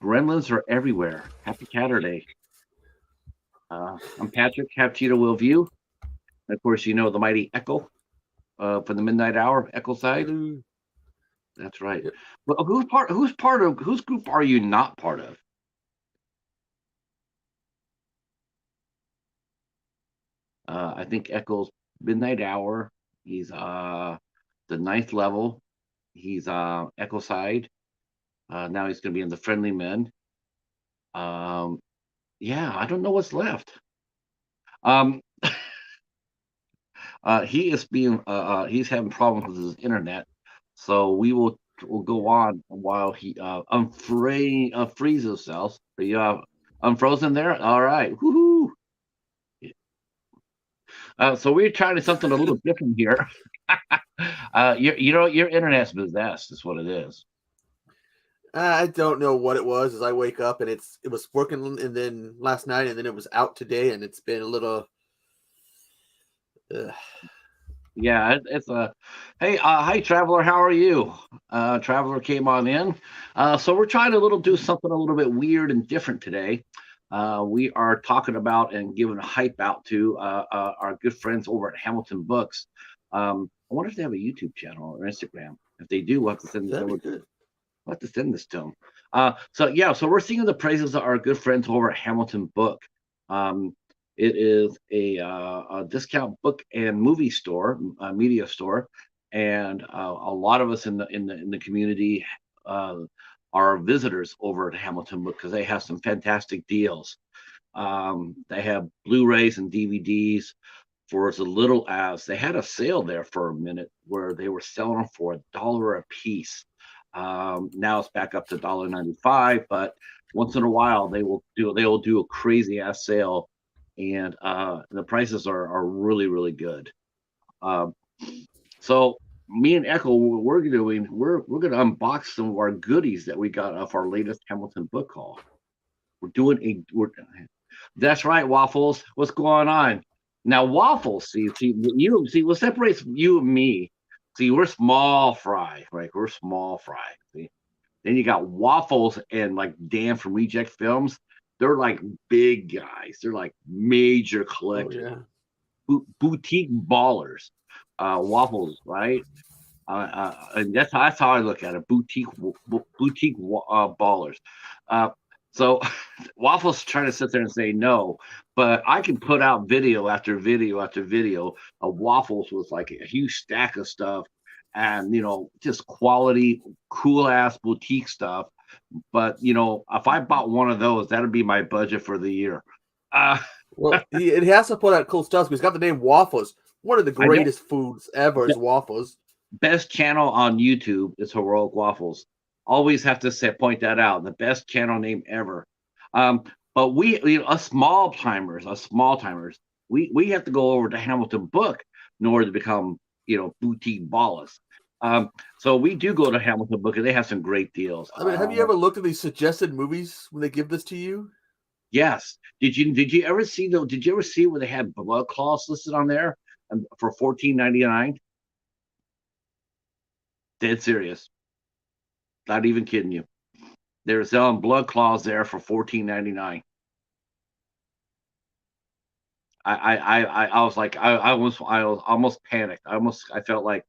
Gremlins are everywhere. Happy Saturday. I'm Patrick, Cappuccino Will View. And of course, you know the mighty Echo for the midnight hour, Echo side. Hello. That's right. Yep. Well, whose group are you not part of? I think Echo's midnight hour. He's the ninth level. He's Echo side. Now he's going to be in the Friendly Men. Um, yeah, I don't know what's left. Um, he's having problems with his internet, so will go on while he frees himself. Are you unfrozen there? All right, woohoo! So we're trying something a little different here. Your internet's possessed is what it is. I don't know what it was as I wake up and it was working and then last night and then it was out today and it's been a little uh, Yeah, it's a hey, hi traveler, how are you? Traveler came on in. So we're trying to do something a little bit weird and different today. We are talking about and giving a hype out to our good friends over at Hamilton Books. I wonder if they have a YouTube channel or Instagram. If they do, we'll have to send this that'd be over. good. We'll have to send this to them. So we're singing the praises of our good friends over at Hamilton Book. Um, it is a discount book and movie store, media store, and a lot of us in the community uh, are visitors over at Hamilton Book because they have some fantastic deals. They have Blu-rays and DVDs for as little as they had a sale there for a minute where they were selling them for $1 a piece. Now it's back up to $1.95, but once in a while they will do a crazy ass sale, and the prices are really really good. Um, so me and Echo, what we're doing, we're gonna unbox some of our goodies that we got off our latest Hamilton book haul. We're doing a we're That's right, Waffles. What's going on? Now, Waffles, see what separates you and me. See, we're small fry, right? We're small fry. See? Then you got Waffles and like Dan from Reject Films. They're like big guys. They're like major Oh collectors, yeah. boutique ballers. Waffles, right? And that's how I look at it. Boutique ballers. Uh, so Waffles trying to sit there and say no, but I can put out video after video after video of Waffles with like a huge stack of stuff, and just quality, cool ass boutique stuff. But if I bought one of those, that'd be my budget for the year. Uh, Well, it has to put out cool stuff. He's got the name Waffles. One of the I know greatest foods ever is waffles. best channel on YouTube is Heroic Waffles. Always have to point that out. The best channel name ever. Um, but us small timers, we have to go over to Hamilton Book in order to become boutique ballers. So we do go to Hamilton Book, and they have some great deals. I mean, have you ever looked at these suggested movies when they give this to you? Yes. Did you ever see where they had blood claws listed on there for 14.99? Dead serious. Not even kidding you. They were selling blood claws there for 14.99. I was like I was almost panicked. I felt like,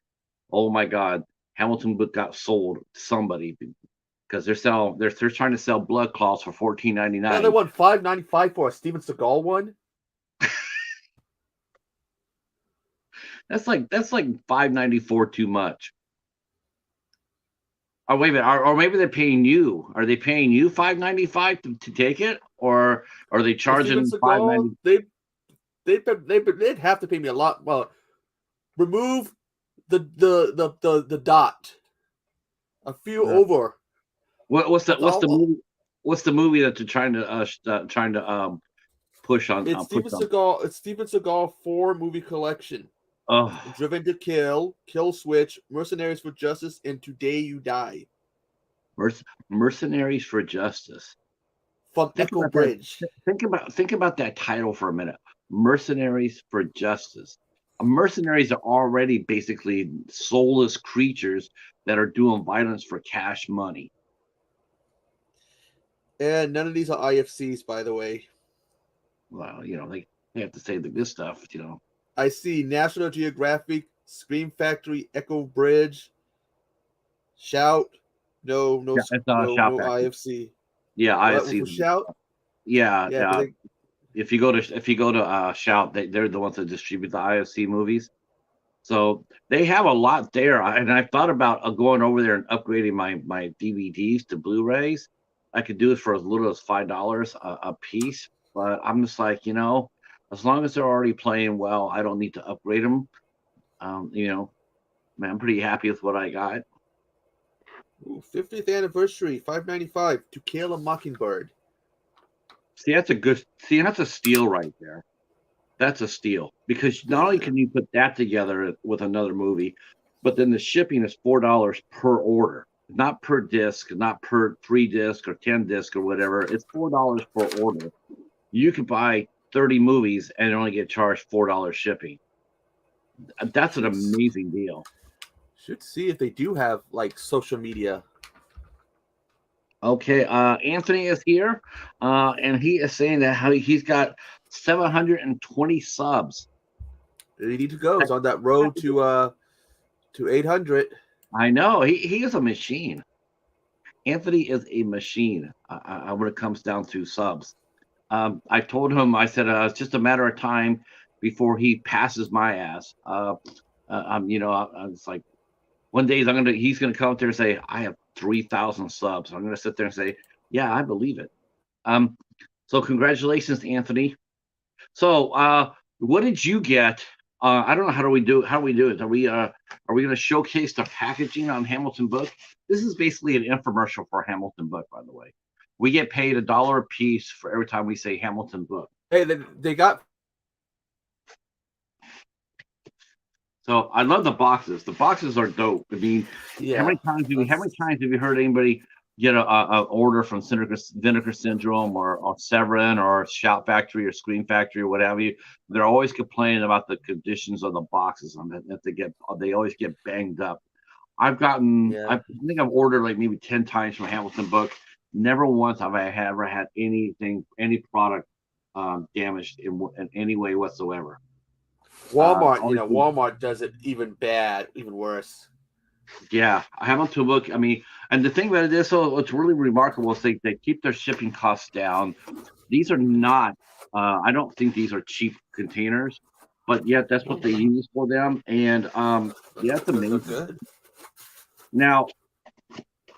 oh my god, Hamilton book got sold to somebody because they're trying to sell blood claws for fourteen ninety Yeah, they nine. want $5.95 for a Steven Seagal one. That's like 5.94 too much. Oh wait a minute, or maybe they're paying you. Are they paying you 5.95 to take it, or are they For Steven charging five Seagal, ninety? they'd have to pay me a lot. Well, remove the dot. A few over. What's the But what's the movie? What's the movie that they're trying to push on it's push Steven on? Seagal. It's Steven Seagal 4 movie collection: Oh, Driven to Kill, Kill Switch, Mercenaries for Justice, and Today You Die Mercenaries for Justice. from Think Echo about that. Bridge. Think about that title for a minute. Mercenaries for Justice. Mercenaries are already basically soulless creatures that are doing violence for cash money. And none of these are IFCs, by the way. Well, they have to say the good stuff. I see National Geographic, Scream Factory, Echo Bridge, Shout. No, no, Yeah, it's Shout no Factory. IFC. Yeah, What ISC. for Shout? Yeah, Yeah, because if you go to Shout, they're the ones that distribute the IFC movies. So they have a lot there, and I've thought about going over there and upgrading my DVDs to Blu-rays. I could do it for as little as $5 a piece, but I'm just like, as long as they're already playing well, I don't need to upgrade them. Man, I'm pretty happy with what I got. 50th anniversary, $5.95. To Kill a Mockingbird. See, that's a steal right there. That's a steal because not only can you put that together with another movie, but then the shipping is $4 per order, not per disc, not per 3 disc or 10 disc or whatever. It's $4 per order. You could buy 30 movies and only get charged $4 shipping. That's an amazing deal. Should see if they do have like social media. Okay, Anthony is here, and he is saying that how he's got 720 subs. They need to go. It's on that road to 800. I know he is a machine. Anthony is a machine when it comes down to subs. I told him, I said, it's just a matter of time before he passes my ass. It's like one day he's gonna come up there and say, I have 3,000 subs. I'm gonna sit there and say, yeah, I believe it. So congratulations, Anthony. So what did you get? I don't know how do we do it. Are we going to showcase the packaging on Hamilton Book? This is basically an infomercial for Hamilton Book, by the way. We get paid $1 a piece for every time we say Hamilton Book. Hey, they got. So I love the boxes. The boxes are dope. I mean, Yeah. how many times have you heard anybody get a order from Vinegar Syndrome or Severin or Shout Factory or Scream Factory or whatever you? They're always complaining about the conditions of the boxes on that they always get banged up. I think I've ordered like maybe 10 times from Hamilton Book. Never once have I ever had any product damaged in any way whatsoever. Walmart, Walmart does it even worse. Yeah, Hamilton Book. I mean, and the thing about it is, so what's really remarkable is they keep their shipping costs down. These are not. I don't think these are cheap containers, but yet that's what they use for them. And yeah, it's amazing. Good. Now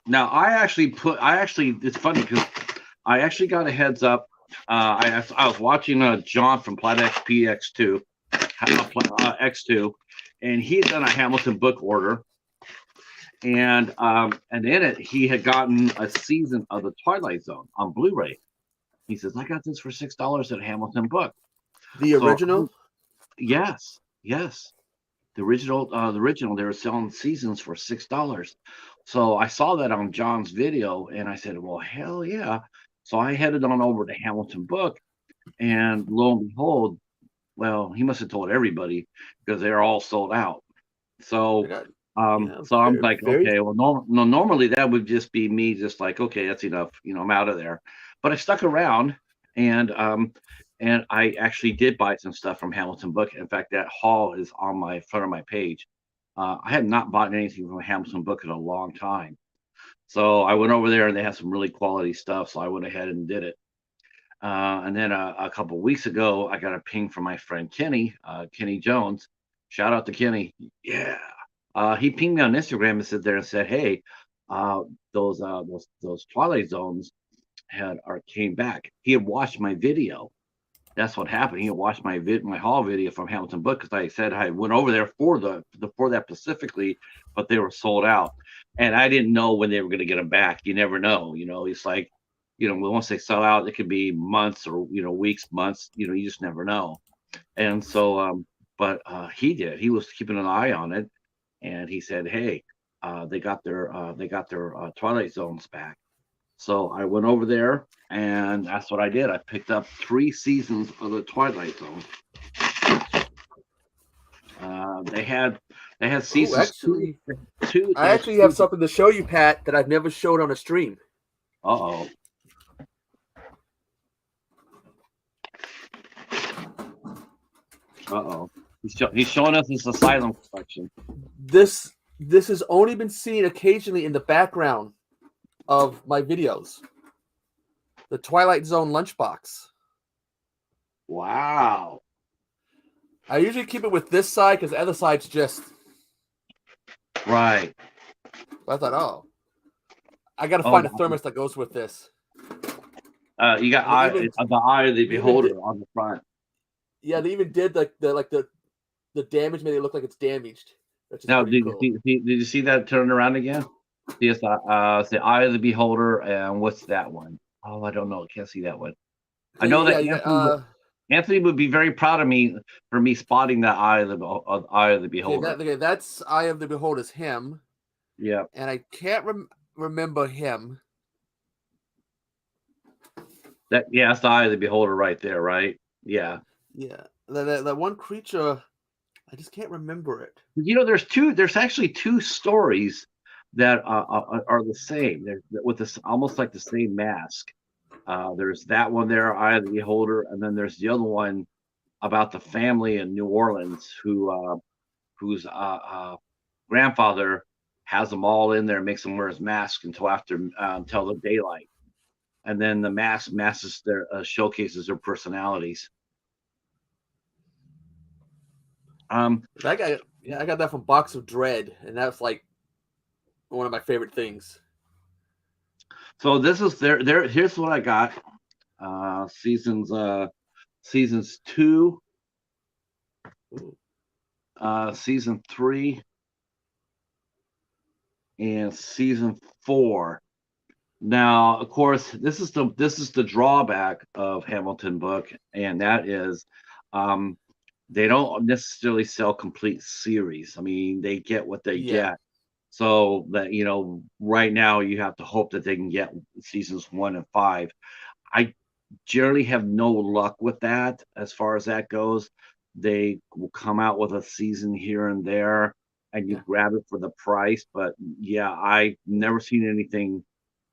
it's funny because I actually got a heads up. I was watching John from Plat XP X2, X2, and he had done a Hamilton Book order. And in it, he had gotten a season of the Twilight Zone on Blu-ray. He says, "I got this for $6 at Hamilton Book." The original? Yes. The original. They were selling seasons for $6. So I saw that on John's video, and I said, "Well, hell yeah!" So I headed on over to Hamilton Book, and lo and behold, well, he must have told everybody because they're all sold out. So. So I'm like, okay, well, normally that would just be me, just like, okay, that's enough, I'm out of there. But I stuck around, and I actually did buy some stuff from Hamilton Book. In fact, that haul is on my front of my page. I had not bought anything from Hamilton Book in a long time, so I went over there and they had some really quality stuff. So I went ahead and did it. And then a couple of weeks ago, I got a ping from my friend Kenny Jones. Shout out to Kenny. Yeah. He pinged me on Instagram and said, "Hey, those Twilight Zones came back." He had watched my video. That's what happened. He had watched my haul video from Hamilton Book because I said I went over there for that specifically, but they were sold out, and I didn't know when they were going to get them back. You never know, It's like, once they sell out, it could be months or weeks, months. You just never know. And so, but he did. He was keeping an eye on it. And he said, "Hey, they got their Twilight Zones back." So I went over there, and that's what I did. I picked up 3 seasons of the Twilight Zone. They had seasons. I actually have something to show you, Pat, that I've never showed on a stream. Uh-oh. Uh-oh. He's showing us his asylum collection. This has only been seen occasionally in the background of my videos. The Twilight Zone lunchbox. Wow. I usually keep it with this side because the other side's just. Right. I thought, oh, I got to Oh, find a thermos that goes with this. you got the eye of the beholder on the front. Yeah, they even did the damage made it look like it's damaged. Which is Now, pretty cool. did you see that turn around again? See, it's the eye of the beholder, and what's that one? Oh, I don't know. I can't see that one. I know that Anthony would be very proud of me for me spotting that eye of the beholder. Okay, that's Eye of the Beholder is him. Yeah. And I can't remember him. That's the eye of the beholder right there, right? Yeah. Yeah. That one creature, I just can't remember it. There's actually two stories that are the same. They're with this almost like the same mask. There's that one there, Eye of the Beholder, and then there's the other one about the family in New Orleans whose grandfather has them all in there, makes them wear his mask until the daylight, and then the masks their showcases their personalities. I got that from Box of Dread, and that's like one of my favorite things. So this is there. Here's what I got. Seasons 2, season 3, and season 4. Now, of course, this is the drawback of Hamilton book, and that is, they don't necessarily sell complete series. I mean, they get what they get. So that right now you have to hope that they can get seasons 1 and 5. I generally have no luck with that as far as that goes. They will come out with a season here and there, and you grab it for the price. But yeah, I've never seen anything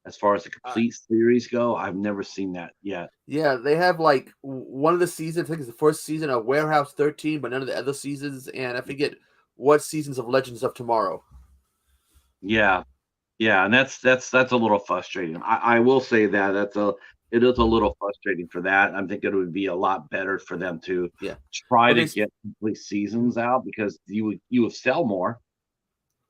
as far as the complete series go. I've never seen that yet. Yeah, they have like one of the seasons. I think it's the first season of Warehouse 13, but none of the other seasons. And I forget what seasons of Legends of Tomorrow. Yeah, and that's a little frustrating. I will say that it is a little frustrating for that. I'm thinking it would be a lot better for them to try to get complete seasons out, because you would sell more.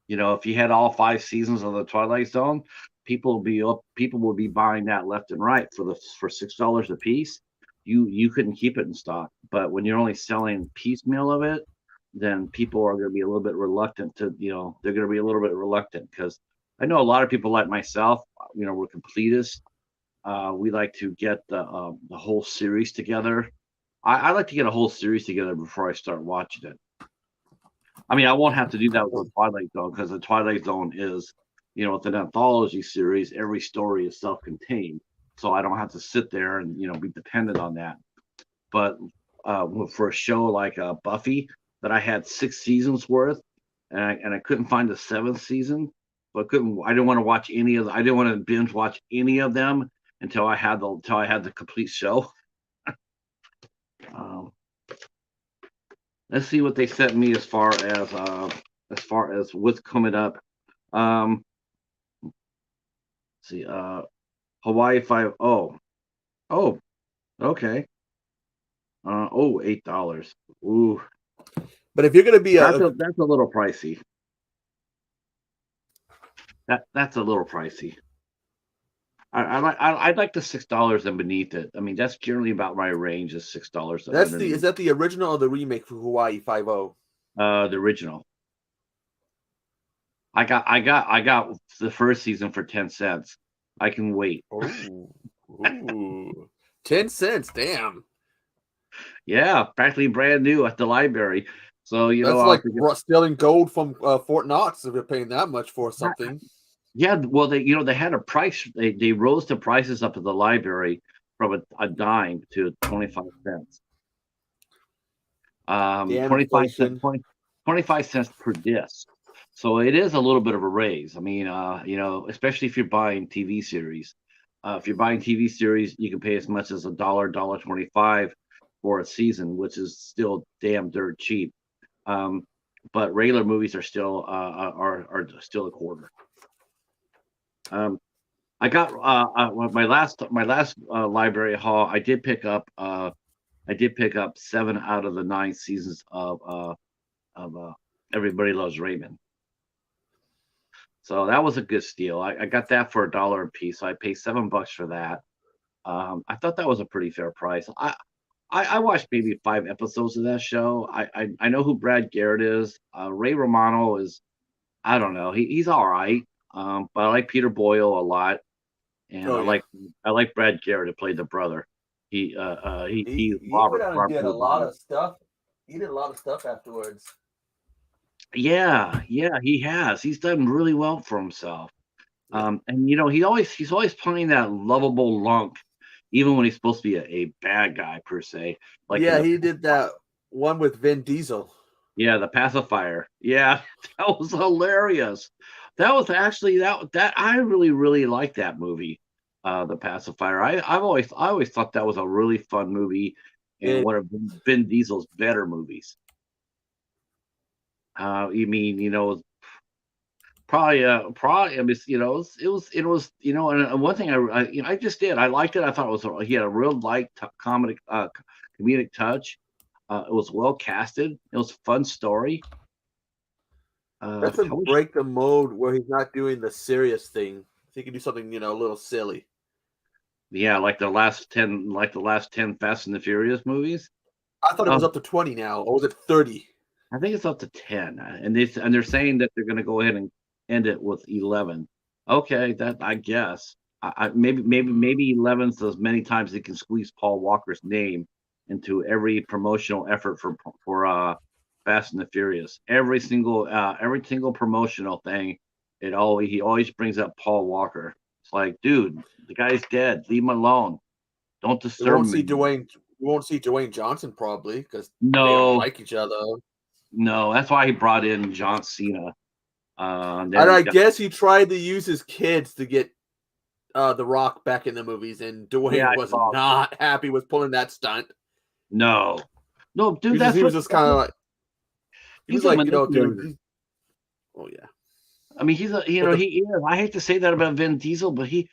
If you had all 5 seasons of the Twilight Zone, people will be buying that left and right for $6 a piece. You couldn't keep it in stock, but when you're only selling piecemeal of it, then people are going to be a little bit reluctant to, they're going to be a little bit reluctant, because I know a lot of people like myself, we're completists. We like to get the whole series together. I like to get a whole series together before I start watching it. I mean, I won't have to do that with the Twilight Zone, because the Twilight Zone is, it's an anthology series. Every story is self-contained, so I don't have to sit there and be dependent on that. But for a show like Buffy, that I had 6 seasons worth, and I couldn't find the 7th season, so I didn't want to watch any of I didn't want to binge watch any of them until I had the complete show. Let's see what they sent me as far as what's coming up. Let's see, Hawaii 5. Oh, okay. $8. Ooh. But if you're gonna be that's a little pricey. That's a little pricey. I'd like the $6 and beneath it. I mean, that's generally about my range, is $6. Is that the original or the remake for Hawaii 5-0? The original. I got the first season for 10 cents. I can wait. Ooh. 10 cents, damn. Yeah, practically brand new at the library. So that's like stealing gold from Fort Knox if you're paying that much for something. Yeah, well, they had a price. They rose the prices up at the library from a dime to 25 cents. 25 cents per disc. So it is a little bit of a raise. I mean, especially if you're buying TV series. If you're buying TV series, you can pay as much as $1.25 for a season, which is still damn dirt cheap. Um, but regular movies are still are still a quarter. Um, I got my last library haul. I did pick up 7 out of the 9 seasons of Everybody Loves Raymond. So that was a good steal. I got that for $1 a piece. So I paid $7 for that. I thought that was a pretty fair price. I watched maybe 5 episodes of that show. I know who Brad Garrett is. Ray Romano is, I don't know. He's all right. But I like Peter Boyle a lot, and Oh yeah, I like Brad Garrett to play the brother. He's he went Robert out and did a Harper. lot of stuff. He did a lot of stuff afterwards. Yeah, yeah, he has. He's done really well for himself. Yeah, And he's always playing that lovable lunk, even when he's supposed to be a bad guy per se. Like in yeah, he did that one with Vin Diesel. the pacifier. Yeah, that was hilarious. That was actually that I really liked that movie, the pacifier. I always thought that was a really fun movie and And one of Vin Diesel's better movies. You mean probably I mean, it was and one thing I just did I liked it. I thought he had a real light comedic touch. It was well casted. It was a fun story. that's I a wish, break the mode where he's not doing the serious thing. So he can do something, a little silly. yeah, like the last 10 Fast and the Furious movies. I thought it was Oh, up to 20 now, or was it 30? I think it's up to 10, and they're saying that they're going to go ahead and end it with 11. Okay, that I guess. Maybe 11's as many times they can squeeze Paul Walker's name into every promotional effort for Fast and the Furious. Every single promotional thing, he always brings up Paul Walker. It's like, dude, the guy's dead. Leave him alone. Don't We disturb won't him see anymore. Dwayne. We won't see Dwayne Johnson probably because they don't No, like each other. no, that's why he brought in John Cena. Then And he's I got guess he tried to use his kids to get The Rock back in the movies, and yeah, Dwayne I was saw. not happy with pulling that stunt. No, no, He dude, was just, he was just kind of like, he was he's a like, dude, manipulator. oh yeah. I mean, he's a But the he is. I hate to say that about Vin Diesel, but I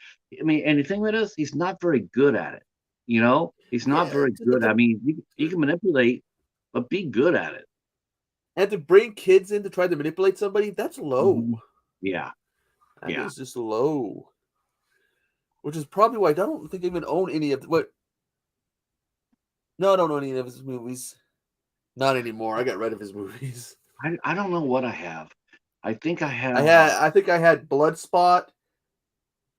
mean, and the thing with us, he's not very good at it. He's not yeah, very good. I mean, you can manipulate, but be good at it. and to bring kids in to try to manipulate somebody, that's low. Mhm. Yeah, That yeah. is just low. Which is probably why I don't think I even own any of what. No, I don't own any of his movies. Not anymore. I got rid of his movies. I don't know what I have. I think I I have. had. I think I had Bloodspot,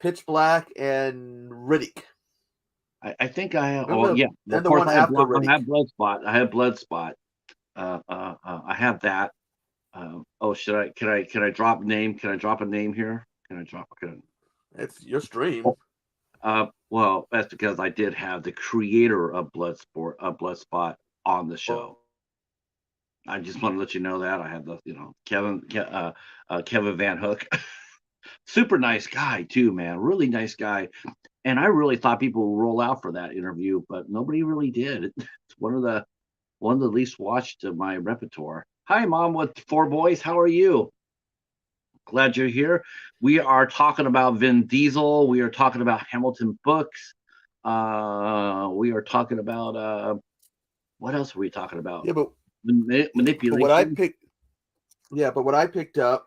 Pitch Black, and Riddick. I think I have. And Oh the yeah. Well, of and the course one after I Riddick. have Bloodspot. I have Bloodspot. I have that. Oh, should I? Can I drop name? Can I drop a name here? Can I drop? It's your stream. Oh, well, that's because I did have the creator of Bloodspot on the Oh, show. I just want to let you know that I had Kevin Van Hook, super nice guy too, man, really nice guy. And I really thought people would roll out for that interview, but nobody really did. It's one of the least watched of my repertoire. Hi, mom with 4 boys. How are you? Glad you're here. We are talking about Vin Diesel. We are talking about Hamilton books. We are talking about what else are we talking about? yeah, but what I Manipulation. picked. Yeah, but what I picked up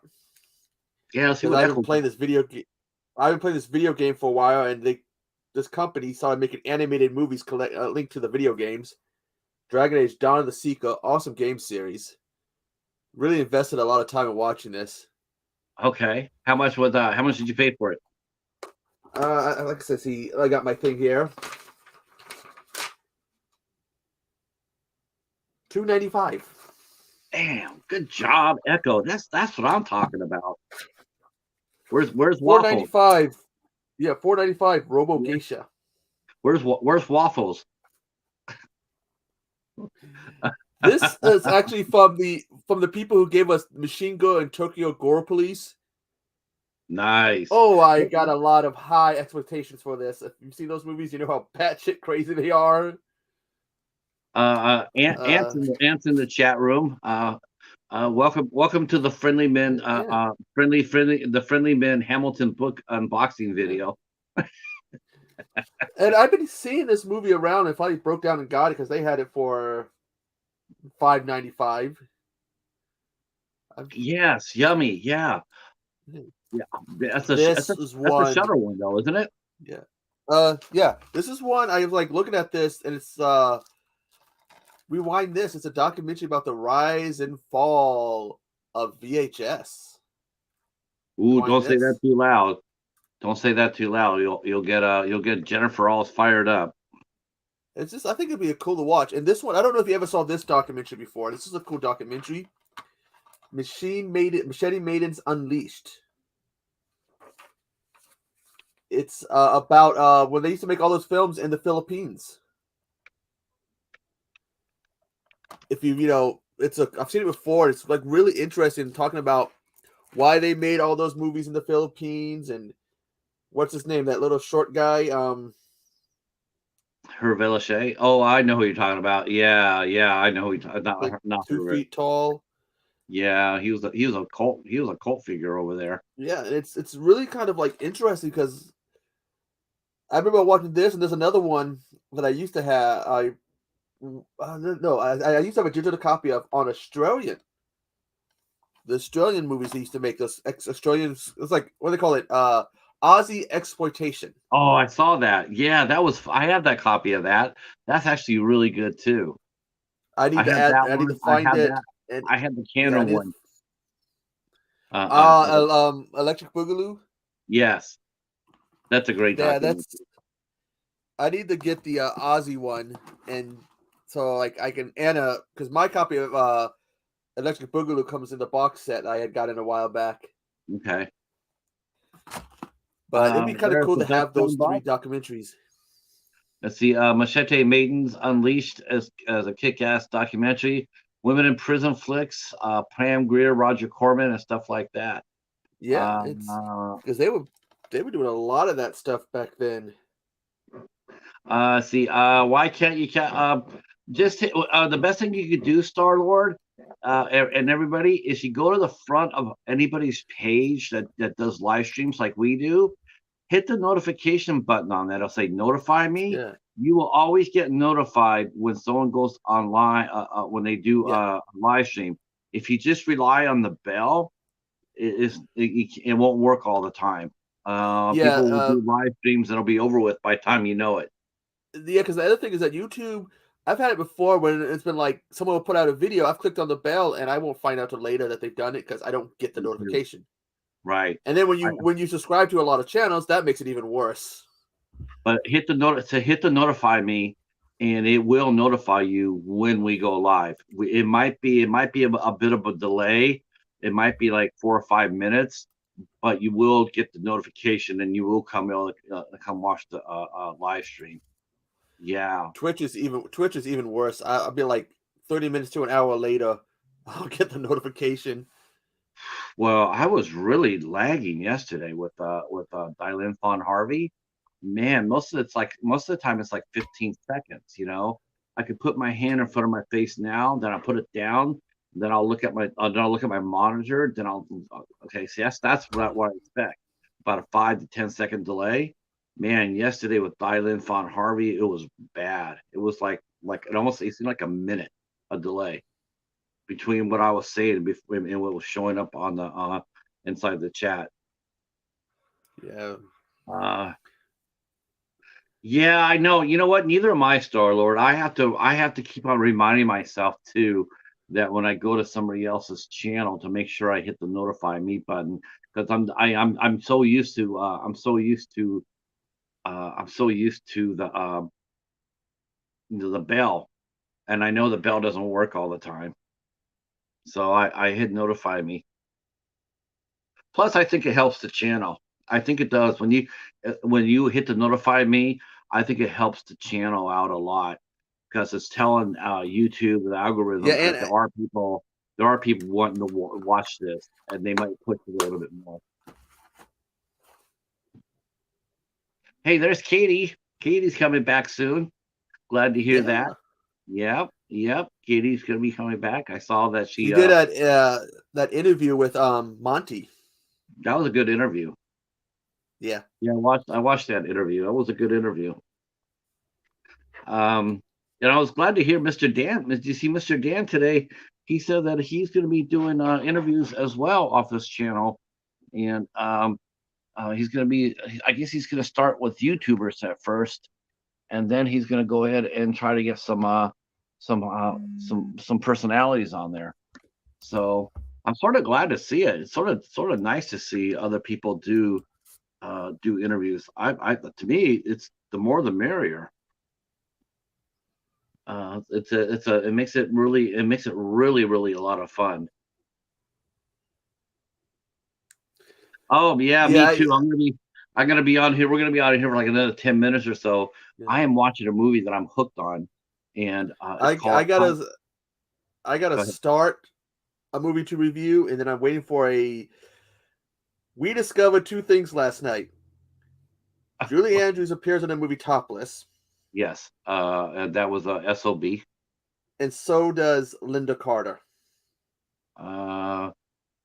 Yeah, let's see because what I've echo. been playing this video game. I've been playing this video game for a while, and this company started making animated movies linked to the video games. Dragon Age: Dawn of the Seeker, awesome game series. Really invested a lot of time in watching this. Okay, how much did you pay for it? Like I said, see, I got my thing here. $2.95. Damn, good job, Echo. That's what I'm talking about. Where's Four Waffles? ninety five. Yeah, $4.95. Robo Geisha. Where's Waffles? This is actually from the people who gave us Machine Gun and Tokyo Gore Police. Nice. Oh, I got a lot of high expectations for this. If you've seen those movies, you know how batshit crazy they are. Ant's in the chat room. Welcome to the Friendly Men, the Friendly Men Hamilton book unboxing video. And I've been seeing this movie around, and finally broke down and got it because they had it for $5.95. Yes, yummy. Yeah, yeah. That's This is a one. Shutter one though, isn't it? Yeah. This is one I was like looking at this, and it's rewind this. It's a documentary about the rise and fall of VHS. Ooh, Rewind don't say that this. too loud. Don't say that too loud. You'll get Jennifer all fired up. It's just I think it'd be cool to watch. And this one, I don't know if you ever saw this documentary before. This is a cool documentary. Machete Maidens Unleashed. It's about when they used to make all those films in the Philippines. If I've seen it before. It's like really interesting talking about why they made all those movies in the Philippines and what's his name, that little short guy. Hervé. Oh, I know who you're talking about. Yeah, I know who you're talking. Like Not 2 feet tall. Yeah, he was a cult figure over there. Yeah, it's really kind of like interesting because I remember watching this, and there's another one that I used to have. I used to have a digital copy of on Australian. The Australian movies they used to make, those Australians. It's like what do they call it? Aussie exploitation. Oh, I saw that. Yeah, I have that copy of that. That's actually really good too. I need to add. I need to find it. And I had the yeah, Canon one. Electric Boogaloo. Yes, that's a great Yeah, documentary. I need to get the Aussie one, and so like I can Anna because my copy of Electric Boogaloo comes in the box set I had gotten a while back. Okay, But it'd be kind of there's cool the to best have those film 3 documentaries. Let's see, Machete Maidens Unleashed as a kick-ass documentary. Women in prison flicks, Pam Grier, Roger Corman, and stuff like that. Yeah, it's because they were doing a lot of that stuff back then. Why can't you just the best thing you could do, Star Lord, and everybody, is you go to the front of anybody's page that does live streams like we do, hit the notification button on that. It'll say notify me. Yeah. You will always get notified when someone goes online when they do a live stream. If you just rely on the bell, it won't work all the time. People will do live streams that'll be over with by the time you know it. Yeah, because the other thing is that YouTube, I've had it before when it's been like someone will put out a video, I've clicked on the bell, and I won't find out till later that they've done it because I don't get the notification. Right. And then when you subscribe to a lot of channels, that makes it even worse. But hit the notify me, and it will notify you when we go live. It might be a bit of a delay. It might be like 4 or 5 minutes, but you will get the notification, and you will come watch the live stream. Yeah. Twitch is even worse. I'll be like 30 minutes to an hour later, I'll get the notification. Well, I was really lagging yesterday with Dylan Fawn Harvey. Man, most of the time it's like 15 seconds. I could put my hand in front of my face now, then I'll put it down, then I'll look at my monitor, then okay. See, that's what I expect. About a 5 to 10 second delay. Man, yesterday with Dylan Fawn Harvey, it was bad. It was like it seemed like a minute a delay between what I was saying and what was showing up on the inside the chat. Yeah. Yeah, I know. You know what? Neither am I, Star Lord. I have to keep on reminding myself too that when I go to somebody else's channel to make sure I hit the notify me button, because I'm so used to the bell, and I know the bell doesn't work all the time. So I hit notify me. Plus, I think it helps the channel. I think it does. When you hit the notify me, I think it helps the channel out a lot because it's telling YouTube, the algorithm, that there are people wanting to watch this, and they might push it a little bit more. Hey, there's Katie. Katie's coming back soon. Glad to hear that. Yep, yep. Katie's gonna be coming back. I saw that She she did that interview with Monty. that was a good interview. Yeah. Yeah, I watched that interview. That was a good interview. Um, and I was glad to hear Mr. Dan. Did you see Mr. Dan today? He said that he's going to be doing interviews as well off this channel, and he's going to be. I guess he's going to start with YouTubers at first, and then he's going to go ahead and try to get some personalities on there. So I'm sort of glad to see it. It's sort of nice to see other people do interviews. I to me, it's the more the merrier. It makes it really a lot of fun. Oh yeah, Yeah. me too. I'm gonna be on here. We're gonna be out of here for like another 10 minutes or so. Yeah. I am watching a movie that I'm hooked on, and it's I I called. gotta I gotta Go ahead. start a movie to review, and then I'm waiting for a. We discovered two things last night. Julie Andrews appears in the movie Topless, Yes, and that was a SOB. and so does Linda Carter. Uh,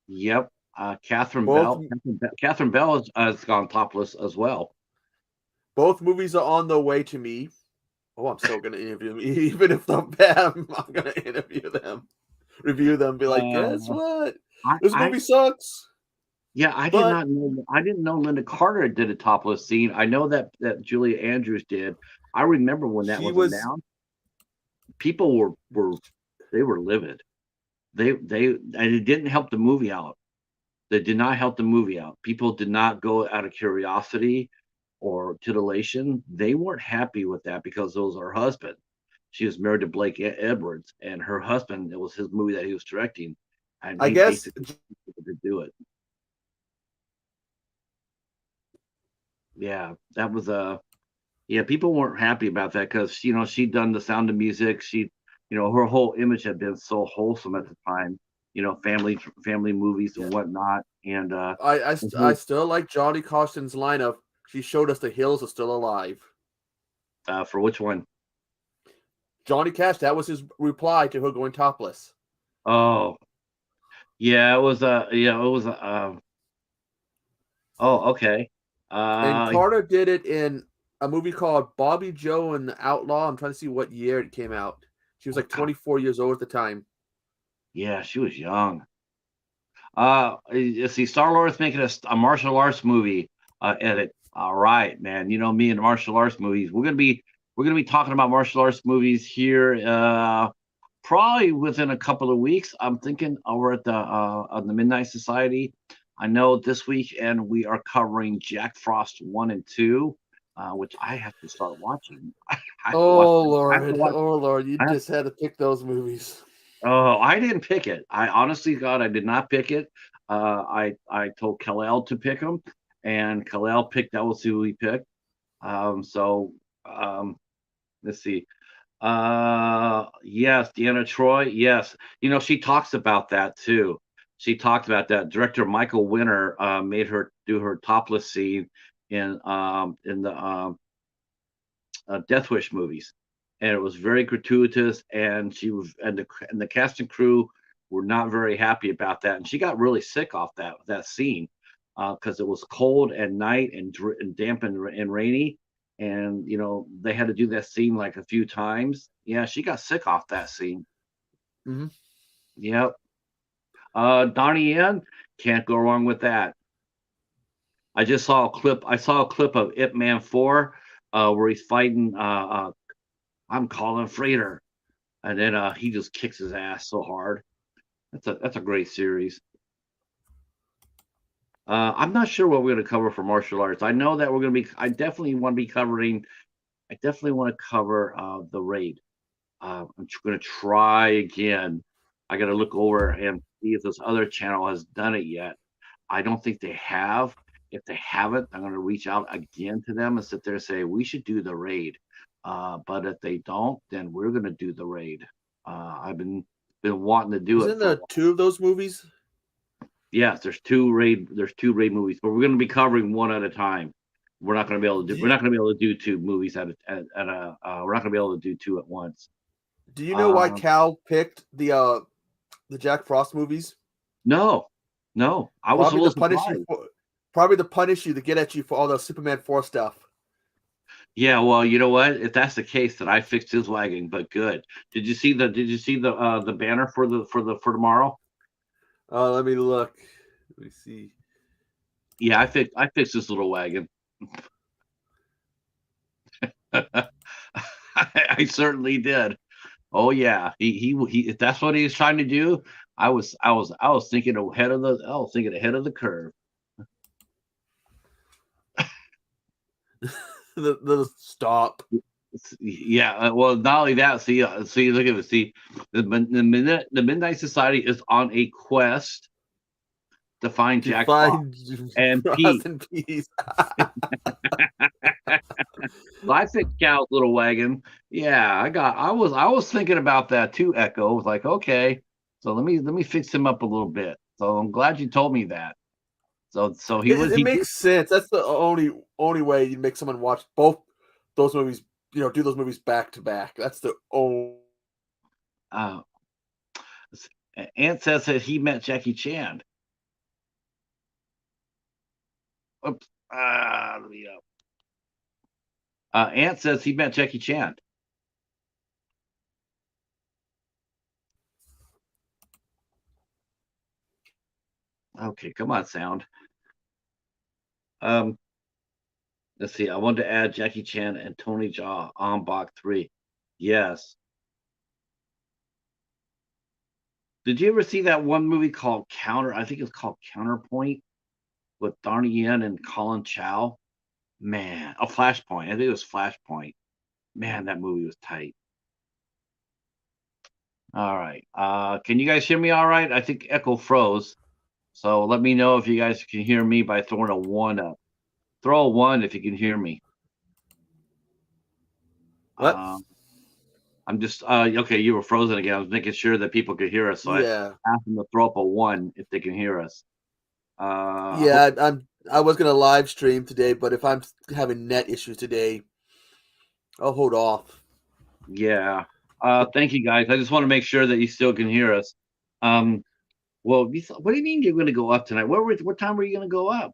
yep. Catherine Both Bell. Catherine Bell has gone topless as well. both movies are on the way to me. Oh, I'm still gonna interview them, even if they're bad. I'm gonna interview them, review them, be like, guess Uh, what? I, This I movie sucks. Yeah, I did But not know. I didn't know Linda Carter did a topless scene. I know that Julia Andrews did. I remember when that she was was announced. People were they were livid. And it didn't help the movie out. They did not help the movie out. People did not go out of curiosity or titillation. They weren't happy with that because it was her husband. She was married to Blake Edwards, and her husband. It was his movie that he was directing, and I he guess basically to do it. Yeah, that was a Yeah, people weren't happy about that because she'd done The Sound of Music. Her whole image had been so wholesome at the time. Family movies and whatnot. And I still like Johnny Carson's line of "She showed us the hills are still alive." for which one? Johnny Cash, that was his reply to her going topless. Oh, yeah, it was. It was. Oh, okay. And Uh, Carter did it in a movie called Bobby Joe and the Outlaw. I'm trying to see what year it came out. She was like wow. 24 years old at the time. Yeah, she was young. You see, Star-Lord's making a martial arts movie edit. All right, man. You know me and martial arts movies. We're gonna be talking about martial arts movies here probably within a couple of weeks. I'm thinking over at the on the Midnight Society. I know this weekend we are covering Jack Frost 1 and 2, which I have to start watching. I have to watch. Oh I have to Lord, watch. oh Lord, you I have, just had to pick those movies. oh, I didn't pick it. I honestly, God, I did not pick it. I told Kalel to pick them, and Kalel picked. That was who he picked. So let's see. Yes, Deanna Troy. Yes, she talks about that too. She talked about that. Director Michael Winner made her do her topless scene in the Death Wish movies, and it was very gratuitous. And the cast and crew were not very happy about that, and she got really sick off that scene because it was cold at night and damp and rainy, and they had to do that scene like a few times. Yeah, she got sick off that scene. Mm-hmm. Yep. Donnie Yen, can't go wrong with that. I just saw a clip. I saw a clip of Ip Man 4 where he's fighting. I'm Colin Frater, and then he just kicks his ass so hard. That's a great series. I'm not sure what we're going to cover for martial arts. I know that we're going to be. I definitely want to be covering. I definitely want to cover the raid. I'm going to try again. I got to look over and see if this other channel has done it yet. I don't think they have. If they haven't, I'm going to reach out again to them and sit there and say we should do the raid. But if they don't, then we're going to do the raid. I've been wanting to do it Isn't for a there while. two of those movies? Yes, there's two raid movies, but we're going to be covering one at a time. We're not going to be able to do. Do We're you, not going to be able to do two movies at a. We're not going to be able to do two at once. Do you know why Um, Cal picked the Jack Frost movies? no, no, I was a Probably to little punish you surprised. for probably to punish you to get at you for all the Superman 4 stuff. Yeah, well, you know what? If that's the case, then I fixed his wagon. But good. Did you see the banner for tomorrow? Let me look. Let me see. Yeah, I fixed his little wagon. I certainly did. Oh yeah, he. If that's what he was trying to do, I was thinking ahead of the curve. The stop. Yeah, well, not only that. See, look at it. See, the Midnight Society is on a quest to find To Jack Frost find and Frost Pete. and peace. So I fixed Cal's little wagon. Yeah, I was thinking about that too, Echo. I was like, okay, so let me fix him up a little bit. So I'm glad you told me that. So It he did. makes sense. That's the only way you make someone watch both those movies. Do those movies back to back. That's the only. Uh, Ant says that he met Jackie Chan. Oops. Let me up. Ant says he met Jackie Chan. Okay, come on, sound. Um, let's see. I wanted to add Jackie Chan and Tony Jaa on Bach 3. Yes. Did you ever see that one movie called Counter? I think it's called Counterpoint with Donnie Yen and Colin Chow. Man, a Flashpoint. I think it was Flashpoint. Man, that movie was tight. All right. Can you guys hear me all right? I think Echo froze. So let me know if you guys can hear me by throwing a one up. Throw a one if you can hear me. What? Um, I'm just okay. You were frozen again. I was making sure that people could hear us, so I Yeah, asked them to throw up a one if they can hear us. I hope. yeah. I was gonna live stream today, but if I'm having net issues today, I'll hold off. Yeah. Thank you guys. I just want to make sure that you still can hear us. Um, well, what do you mean you're going to go up tonight? What time were you going to go up?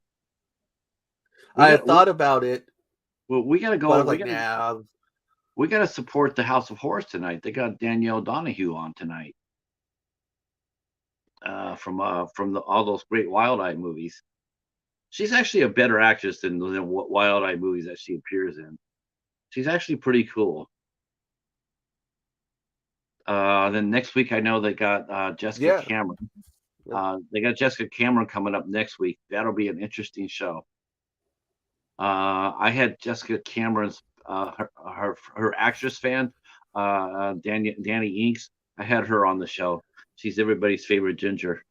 We I got had thought about it, well, we got to but I go. was like, nah. We got to support the House of Horrors tonight. They got Danielle Donahue on tonight. From all those great Wild Eye movies. She's actually a better actress than what Wild Eye movies that she appears in. She's actually pretty cool. Then next week I know they got Jessica Yeah. Cameron. They got Jessica Cameron coming up next week. That'll be an interesting show. I had Jessica Cameron's her actress fan, Danny Inks. I had her on the show. She's everybody's favorite ginger.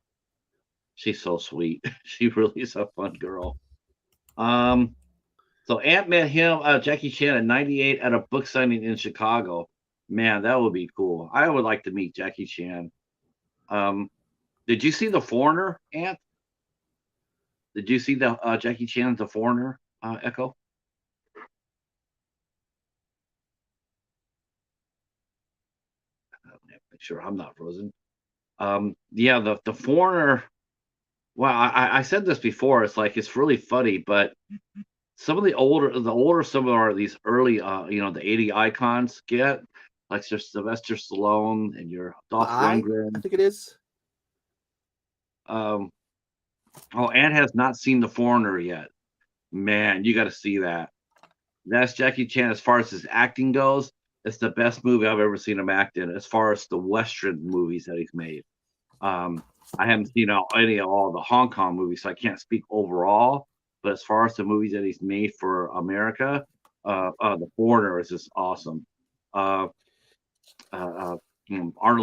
She's so sweet. She really is a fun girl. Um, so Ant met him, Jackie Chan in '98 at a book signing in Chicago. Man, that would be cool. I would like to meet Jackie Chan. Um, did you see The Foreigner, Ant? Did you see the Jackie Chan's The Foreigner, Echo? Make sure I'm not frozen. Yeah, the Foreigner. Well, I said this before. It's like it's really funny, but some of the older some of our these early the '80 icons get like your Sylvester Stallone and your Dolph I Lundgren. think it is. Um, oh, Ann has not seen The Foreigner yet. Man, you got to see that. That's Jackie Chan as far as his acting goes. It's the best movie I've ever seen him act in, as far as the Western movies that he's made. Um, I haven't seen any of all the Hong Kong movies, so I can't speak overall. But as far as the movies that he's made for America, The Foreigner is just awesome. Uh, Arnold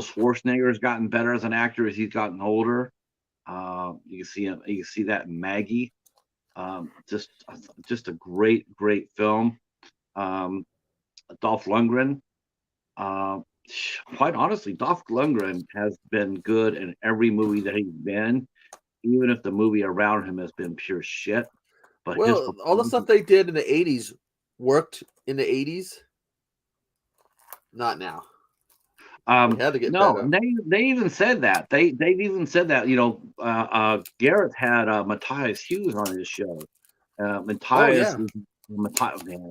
Schwarzenegger has gotten better as an actor as he's gotten older. You can see him. You can see that in Maggie. Just a great film. Um, Dolph Lundgren. Uh, quite honestly, Dolph Lundgren has been good in every movie that he's been, even if the movie around him has been pure shit. But his Well, all the performance, stuff they did in the '80s worked in the '80s. Not now. They had to get No, better. and they even said that they even said that Gareth had Matthias Hughes on his show. Oh Matthias yeah. is Matthias. Man,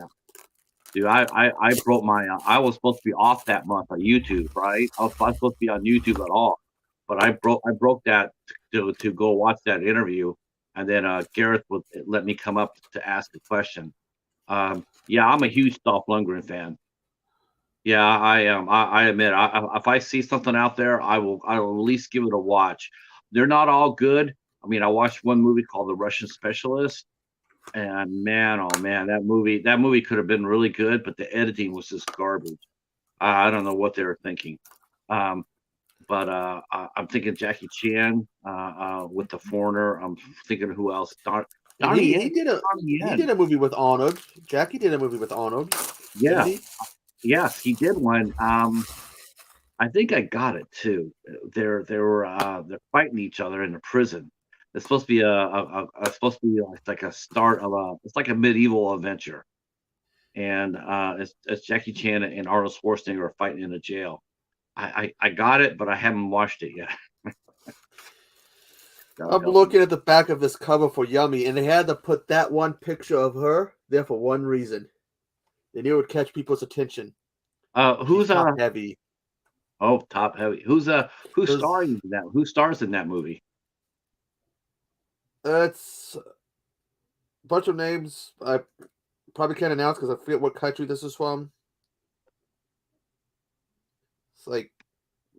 dude, I broke my. I was supposed to be off that month on YouTube, right? I was not supposed to be on YouTube at all, but I broke that to go watch that interview, and then Gareth would let me come up to ask a question. Yeah, I'm a huge Dolph Lundgren fan. Yeah, I am. I admit, if I see something out there, I will at least give it a watch. They're not all good. I mean, I watched one movie called The Russian Specialist, and man, oh man, that movie could have been really good, but the editing was just garbage. I don't know what they were thinking. Um, but I'm thinking Jackie Chan with The Foreigner. I'm thinking who else? And Donnie he Yen. he did a Donnie he did Yen. a movie with Arnold. Jackie did a movie with Arnold, didn't Yeah. he? Yes, he did one. I think I got it too. They're fighting each other in a prison. It's supposed to be it's supposed to be like a start of a it's like a medieval adventure, and it's Jackie Chan and Arnold Schwarzenegger are fighting in a jail. I got it, but I haven't watched it yet. Gotta I'm help me. looking at the back of this cover for Yummy, and they had to put that one picture of her there for one reason. They knew it would catch people's attention. She's Who's top heavy. top heavy? Who's There's starring in that? Who stars in that movie? it's a bunch of names I probably can't announce because I forget what country this is from. It's like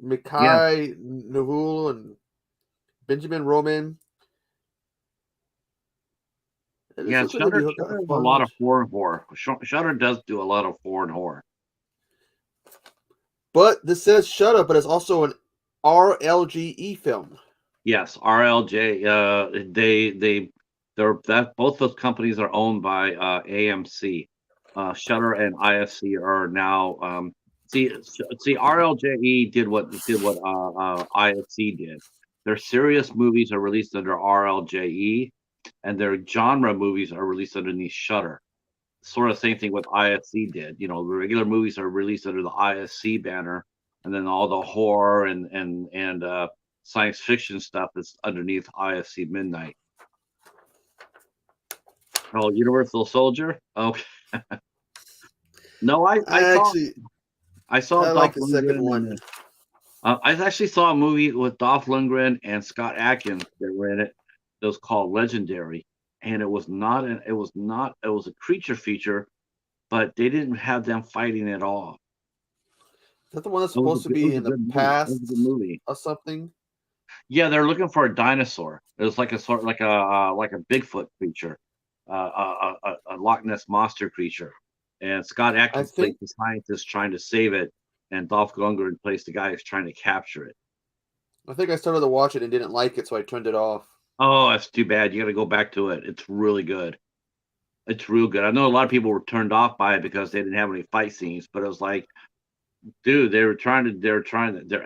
Yeah, Mikhail Nahul and Benjamin Roman. And this yeah. looks like maybe got Shutter the does a lot fun. of foreign horror. Shutter does do a lot of foreign horror. But this says Shut Up, but it's also an RLGE film. Yes, RLJ. They're that both those companies are owned by AMC. Shutter and IFC are now see RLJE did what IFC did. Their serious movies are released under RLJE, and their genre movies are released underneath Shutter. Sort of same thing what IFC did. You know, the regular movies are released under the IFC banner, and then all the horror and science fiction stuff is underneath IFC Midnight. Oh, Universal Soldier. Oh no, I I saw actually I saw I like Dolph the second Lundgren one. and I actually saw a movie with Dolph Lundgren and Scott Adkins that were in it. It was called Legendary, and it was a creature feature, but they didn't have them fighting at all. Is that the one that's It was a supposed to good, it be was a in the good movie. It was a good past movie. or something? Yeah, they're looking for a dinosaur. It was like a sort like a Bigfoot creature, a Loch Ness monster creature, and Scott I Adkins plays think the scientist trying to save it, and Dolph Lundgren plays the guy who's trying to capture it. I started to watch it and didn't like it, so I turned it off. Oh, that's too bad. You got to go back to it. It's really good. It's real good. I know a lot of people were turned off by it because they didn't have any fight scenes, but it was like, dude, they're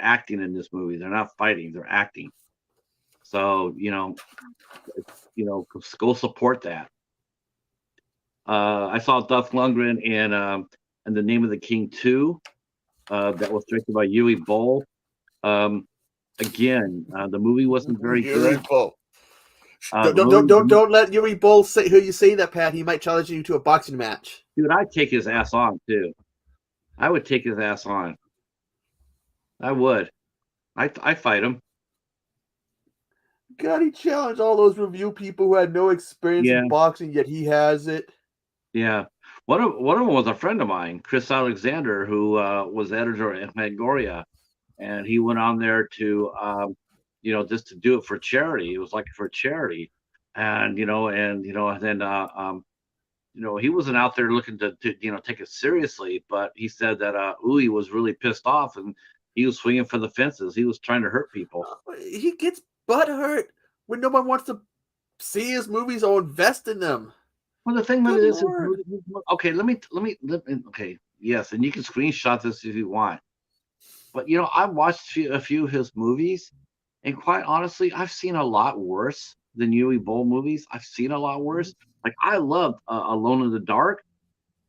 acting in this movie. They're not fighting. They're acting. So go support that. I saw Dolph Lundgren and the Name of the King 2, that was directed by Yui Boll. Um, again, the movie wasn't very Yuri good. Bull. The movie, Don't let Yuri Bull say hear you say that, Pat. He might challenge you to a boxing match. dude, I'd take his ass on too. I would take his ass on. I would. I fight him. God, he challenged all those review people who had no experience in Yeah, boxing, yet he has it. yeah. One of them was a friend of mine, Chris Alexander, who was editor at Fangoria, and he went on there to just to do it for charity. It was like for charity, and then he wasn't out there looking to take it seriously, but he said that Uwe was really pissed off and he was swinging for the fences. He was trying to hurt people. He gets butt hurt when no one wants to see his movies or invest in them. Well, the thing about Good it is, lord. okay. Let me. Okay, yes, and you can screenshot this if you want. But I've watched a few of his movies, and quite honestly, I've seen a lot worse than Yui Bowl movies. I've seen a lot worse. Like I loved Alone in the Dark.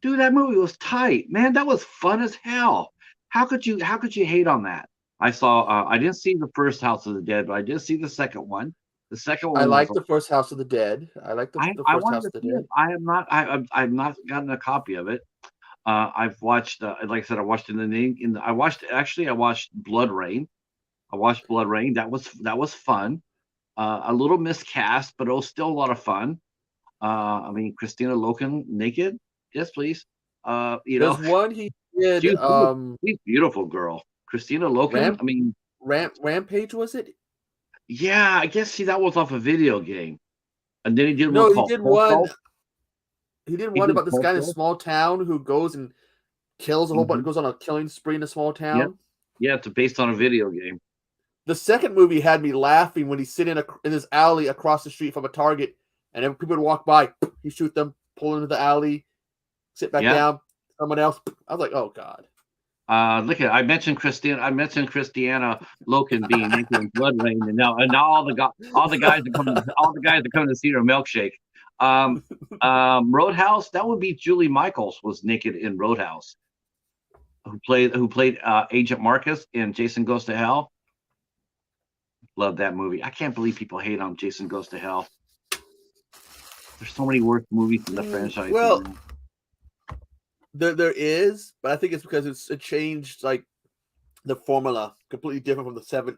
Dude, that movie was tight, man. That was fun as hell. How could you hate on that? I saw. I didn't see the first House of the Dead, but I did see the second one. The second I one was. like the first House of the Dead. I like the I first wanted House to of the see it. Dead. I have not. I've not gotten a copy of it. I've watched. Like I said, I watched in the name. I watched actually. I watched Blood Rain. I watched Blood Rain. That was fun. A little miscast, but it was still a lot of fun. I mean, Christina Loken naked. Yes, please. You know, There's one he did. she's she's beautiful girl. Christina Loken. Ramp I mean, Rampage was it? yeah. I guess see that was off a video game, and then he did one No, he called did one. Postal. He did He one did about this guy in a Postal. small town who goes and kills a whole bunch. Hmm. Goes on a killing spree in a small Yep. town. Yeah, it's based on a video game. The second movie had me laughing when he's sitting in this alley across the street from a Target, and then people would walk by, he shoot them, pull into the alley, sit back Yeah. down. Someone else. I was like, oh god. Look at I mentioned Christiana Loken being naked in Blood Rain, and now all the guys are coming to see her milkshake. Um, Roadhouse, that would be Julie Michaels was naked in Roadhouse, who played Agent Marcus in Jason Goes to Hell. Love that movie. I can't believe people hate on Jason Goes to Hell. There's so many worse movies in the franchise Well, now. there is, but I think it's because it changed like the formula completely different from the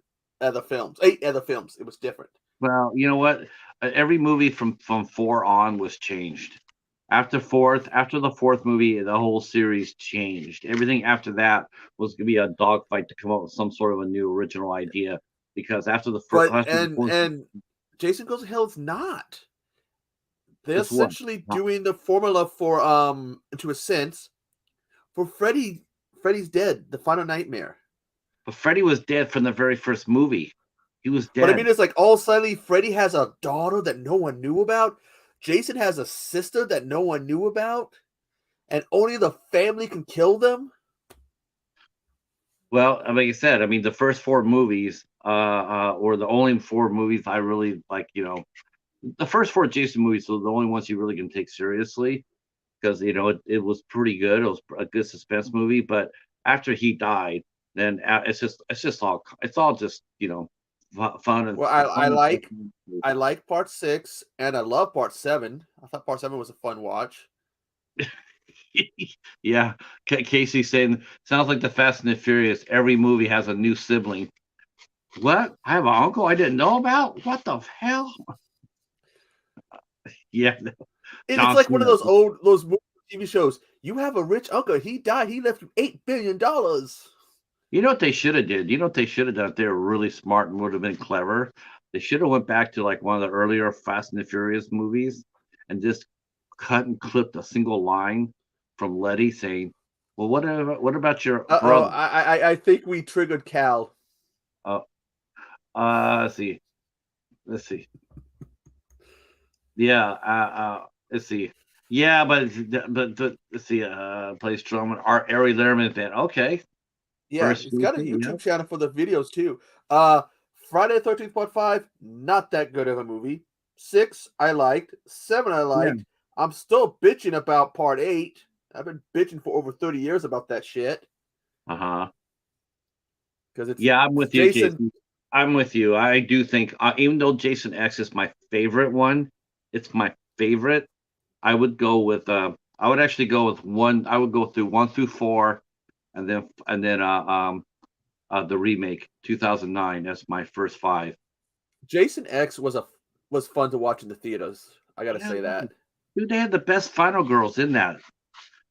8 other films. It was different. Well, you know what? Every movie from four on was changed. After the fourth movie, the whole series changed. Everything after that was going to be a dogfight to come up with some sort of a new original idea. Because But after the fourth, Jason Goes to Hell is not. They're it's what? essentially doing the formula for to a sense for Freddy. Freddy's dead. The Final Nightmare. But Freddy was dead from the very first movie. He was But I mean, dead. it's like all suddenly Freddy has a daughter that no one knew about. Jason has a sister that no one knew about, and only the family can kill them. Well, like I said, I mean, the first four movies, were the only four movies I really like. You know, the first four Jason movies were the only ones you really can take seriously because it was pretty good. It was a good suspense movie, but after he died, then it's all just fun and Well, fun. I like part 6, and I love part 7. I thought part 7 was a fun watch. Yeah, Casey saying sounds like the Fast and the Furious. Every movie has a new sibling. What? I have an uncle I didn't know about. What the hell? Yeah, It's John like one of Cena. those TV shows. You have a rich uncle. He died. He left you $8 billion. You know what they should have did? You know what they should have done if they were really smart and would have been clever? They should have went back to like one of the earlier Fast and the Furious movies and just cut and clipped a single line from Letty saying, "Well, what about your Uh oh, brother?" I think we triggered Cal. Uh, let's see, let's see. Yeah, let's see. Yeah, but let's see. Plays Strowman. Ari Lerman fan. Okay, Yeah, first he's got a Jason. Yeah, YouTube channel for the videos too. Friday the 13th Part 5, not that good of a movie. 6, I liked. 7, I yeah. liked. I'm still bitching about Part 8. I've been bitching for over 30 years about that shit. Uh huh. Because it's Yeah, I'm with you, Jason. Casey. I'm with you. I do think, even though Jason X is my favorite one, it's my favorite. I would go with. I would actually go with one. I would go through 1 through 4, and then the remake 2009. That's my first 5. Jason X was fun to watch in the theaters. I gotta Yeah, say that. dude, they had the best final girls in that.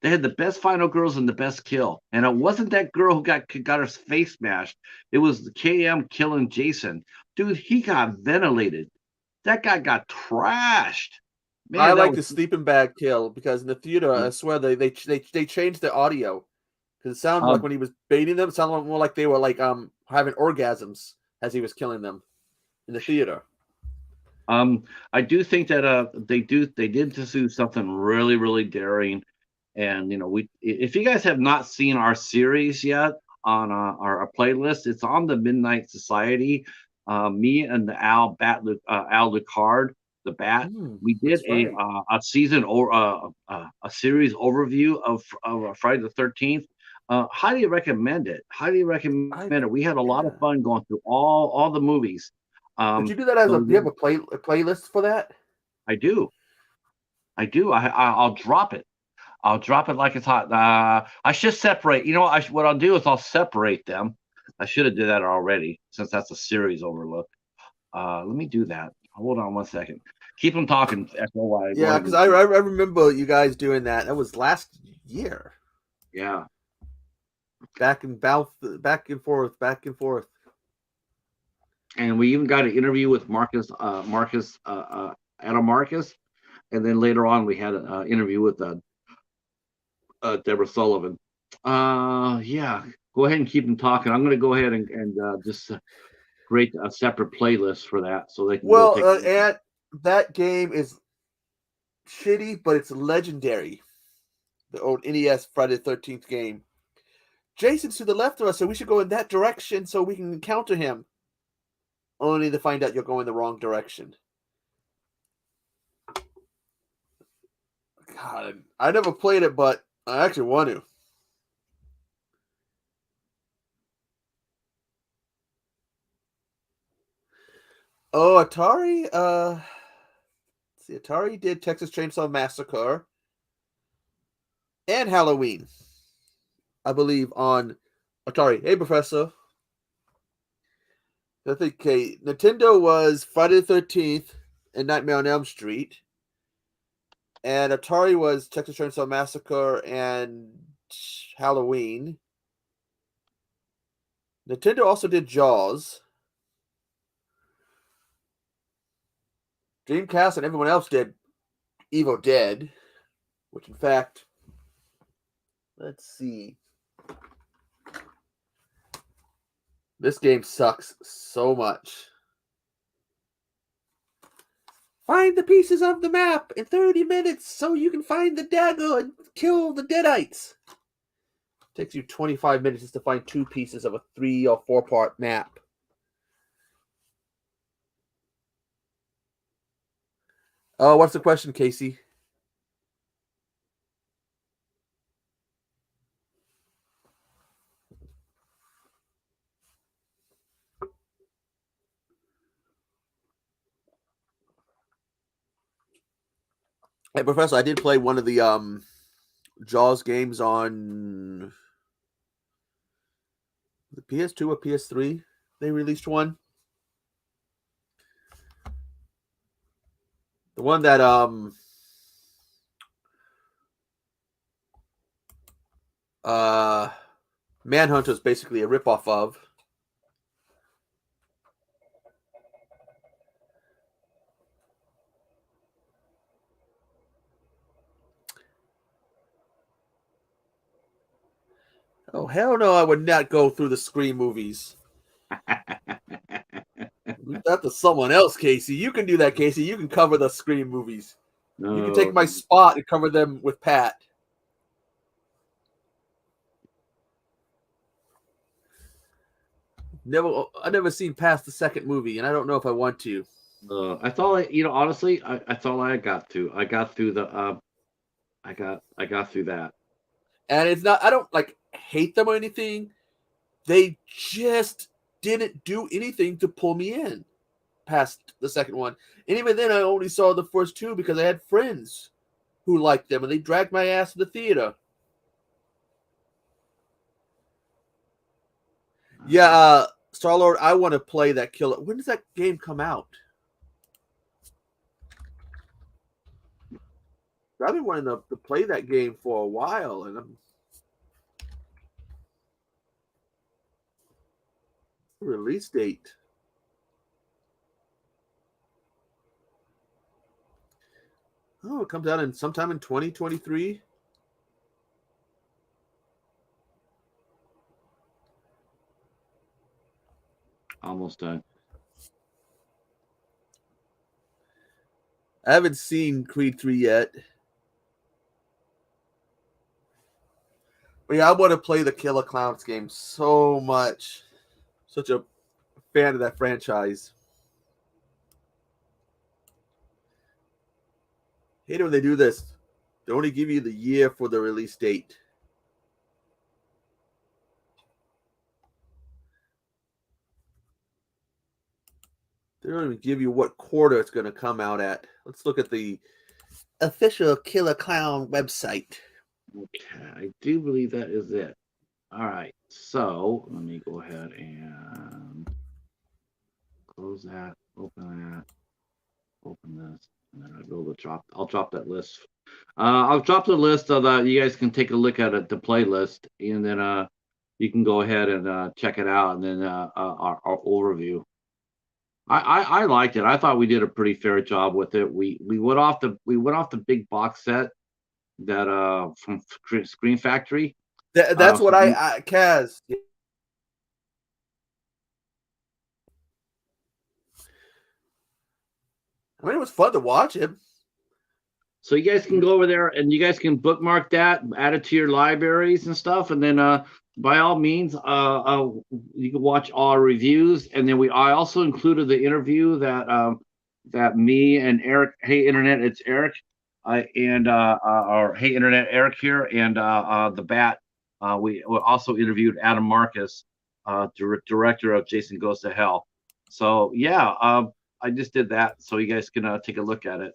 They had the best final girls and the best kill. And it wasn't that girl who got her face smashed. It was KM killing Jason. Dude, he got ventilated. That guy got trashed. I Man, that like was the sleeping bag kill because in the theater, I swear they changed the audio because it sounded like um when he was baiting them, it sounded more like they were like having orgasms as he was killing them in the theater. I do think that they did just do something really, really daring. And we if you guys have not seen our series yet on our playlist, it's on the Midnight Society. Me and the Al Lucard, the Bat, we did That's right. a season or a series overview of Friday the 13th. Highly recommend it. Highly recommend it. We had a lot of Yeah. fun going through all the movies. Did you do that as So a? Do you have a playlist for that? I do. I do. I'll drop it. I'll drop it like it's hot. I should separate. You know what I'll do is I'll separate them. I should have did that already since that's a series overlook. Let me do that. Hold on 1 second. Keep them talking. FOY. Go Yeah, ahead because and I remember you guys doing that. That was last year. yeah. Back and back and forth, back and forth. And we even got an interview with Adam Marcus, and then later on we had an interview with Deborah Sullivan. Yeah, go ahead and keep them talking. I'm going to go ahead and just create a separate playlist for that so they can go Well, take a listen. and that game is shitty, but it's legendary. The old NES Friday the 13th game. Jason's to the left of us, so we should go in that direction so we can counter him. Only to find out you're going the wrong direction. God, I never played it, but I actually want to. Oh, Atari. Let's see, Atari did Texas Chainsaw Massacre and Halloween, I believe, on Atari. Hey, Professor. I think okay, Nintendo was Friday the 13th and Nightmare on Elm Street, and Atari was Texas Chainsaw Massacre and Halloween. Nintendo also did Jaws. Dreamcast and everyone else did Evil Dead, which in fact, let's see. This game sucks so much. Find the pieces of the map in 30 minutes so you can find the dagger and kill the deadites. Takes you 25 minutes just to find 2 pieces of a 3 or 4 part map. Oh, what's the question, Casey? Hey, Professor, I did play one of the Jaws games on the PS2 or PS3. They released one. The one that Manhunt is basically a ripoff of. Oh, hell no, I would not go through the Scream movies. Leave that to someone else, Casey. You can do that, Casey. You can cover the Scream movies. You can take No. my spot and cover them with Pat. I never seen past the second movie, and I don't know if I want to. That's all honestly, that's all I got to. I got through the I got through that. And it's not. I don't like hate them or anything. They just didn't do anything to pull me in past the second one. And even then, I only saw the first 2 because I had friends who liked them, and they dragged my ass to the theater. Yeah, Star Lord, I want to play that killer. When does that game come out? I've been wanting to play that game for a while, and I'm release date. Oh, it comes out in sometime in 2023. Almost done. I haven't seen Creed 3 yet. But yeah, I want to play the Killer Clowns game so much. Such a fan of that franchise. Hate it when they do this. They only give you the year for the release date. They don't even give you what quarter it's going to come out at. Let's look at the official Killer Clown website. Okay, I do believe that is it. All right, so let me go ahead and close that, open this, and then I'll be able to drop. I'll drop that list. I'll drop the list so that you guys can take a look at it, the playlist, and then you can go ahead and check it out, and then our overview. I liked it. I thought we did a pretty fair job with it. We went off the big box set that from Screen Factory. That's what So Kaz. I mean, it was fun to watch him. So you guys can go over there and you guys can bookmark that, add it to your libraries and stuff, and then by all means, you can watch all our reviews. And then I also included the interview that me and Eric, Hey Internet, it's Eric, and or Hey Internet, Eric here, and the Bat. We also interviewed Adam Marcus, director of Jason Goes to Hell. So yeah, I just did that, so you guys can take a look at it.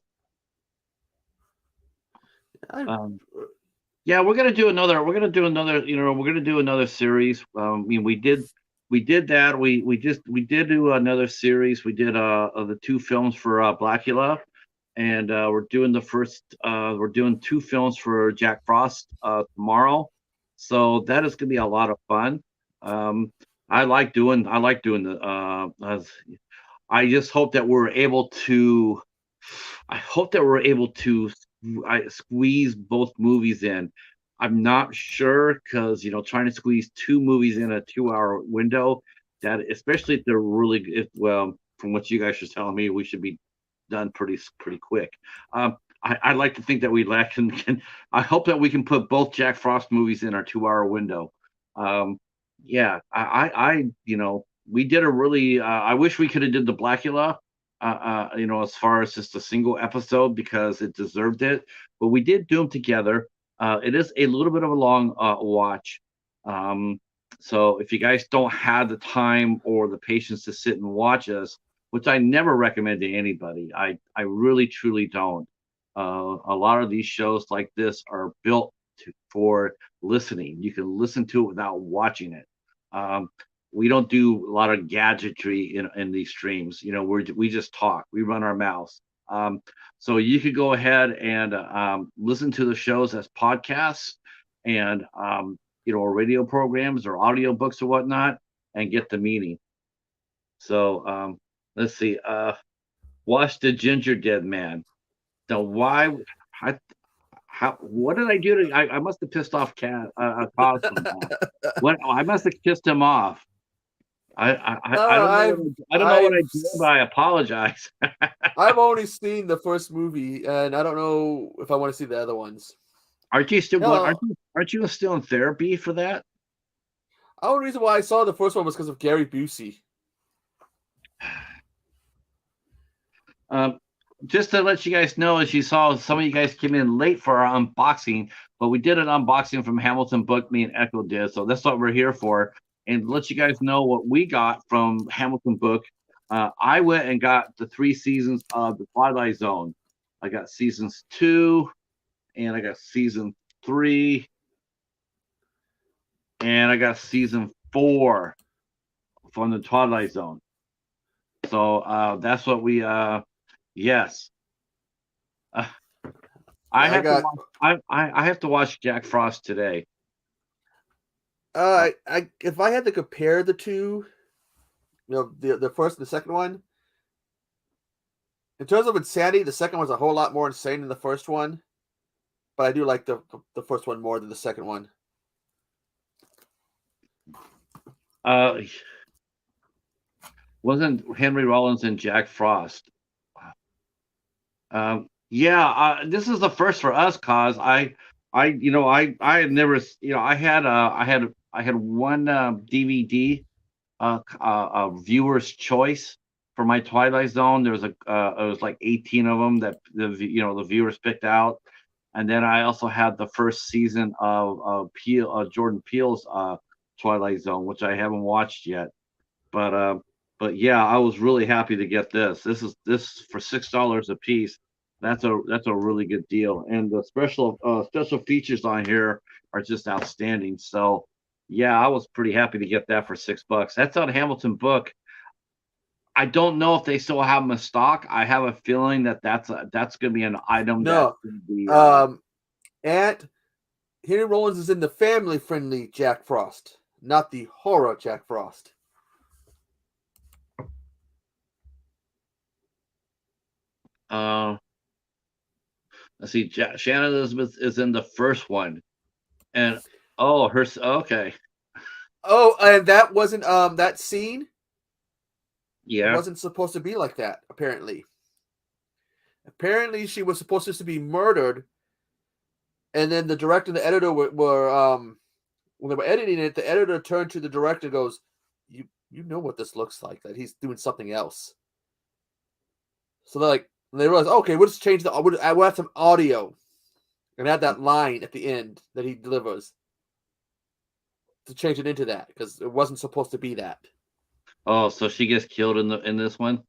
Yeah, we're gonna do another. We're gonna do another. We're gonna do another series. I mean, we did that. We did do another series. We did of the two films for Blackula, and we're doing the first. We're doing two films for Jack Frost tomorrow. So that is gonna be a lot of fun. I like doing. The. I just hope that we're able to. I hope that we're able to squeeze both movies in. I'm not sure because trying to squeeze two movies in a 2 hour window, that especially if they're really well, from what you guys are telling me, we should be done pretty quick. I like to think that we can. I hope that we can put both Jack Frost movies in our 2 hour window. Yeah, we did a really. I wish we could have did the Blackula, as far as just a single episode because it deserved it. But we did do them together. It is a little bit of a long watch. So if you guys don't have the time or the patience to sit and watch us, which I never recommend to anybody, I really truly don't. A lot of these shows like this are built for listening. You can listen to it without watching it. We don't do a lot of gadgetry in these streams. We just talk. We run our mouths. So you could go ahead and listen to the shows as podcasts and or radio programs or audio books or whatnot, and get the meaning. So let's see. Watch the Ginger Dead Man. Now, why? What did I do I must have pissed off Cos somehow. What I must have pissed him off. I don't know what I did, but I apologize. I've only seen the first movie, and I don't know if I want to see the other ones. Aren't you still going? Aren't you still in therapy for that? The only reason why I saw the first one was because of Gary Busey. Just to let you guys know, as you saw, some of you guys came in late for our unboxing, but we did an unboxing from Hamilton Book. Me and Echo did, so that's what we're here for. And let you guys know what we got from Hamilton Book. I went and got the 3 seasons of The Twilight Zone. I got seasons 2, and I got season 3, and I got season 4 from The Twilight Zone. So that's what we. Yes. I have to watch Jack Frost today. If I had to compare the two, the first and the second one, in terms of insanity, the second one's a whole lot more insane than the first one. But I do like the first one more than the second one. Wasn't Henry Rollins and Jack Frost? This is the first for us, cause I had never, I had one DVD, viewer's choice for my Twilight Zone. There was it was like 18 of them that the viewers picked out, and then I also had the first season of Jordan Peele's Twilight Zone, which I haven't watched yet, but but yeah, I was really happy to get this. This for $6 a piece. That's a really good deal, and the special features on here are just outstanding. So yeah, I was pretty happy to get that for $6. That's on Hamilton Book. I don't know if they still have them in stock. I have a feeling that that's going to be an item that's No, going to be um, and Henry Rollins is in the family-friendly Jack Frost, not the horror Jack Frost. uh let's see. Shannon Elizabeth is in the first one, and oh, okay, Oh, and that wasn't that scene yeah. wasn't supposed to be like that. Apparently, she was supposed to be murdered, and then the director and the editor were when they were editing it, the editor turned to the director and goes, You know what this looks like, that he's doing something else. So they're like, they realize, okay, we'll just change we'll add some audio and add that line at the end that he delivers to change it into that because it wasn't supposed to be that. Oh, so she gets killed in this one.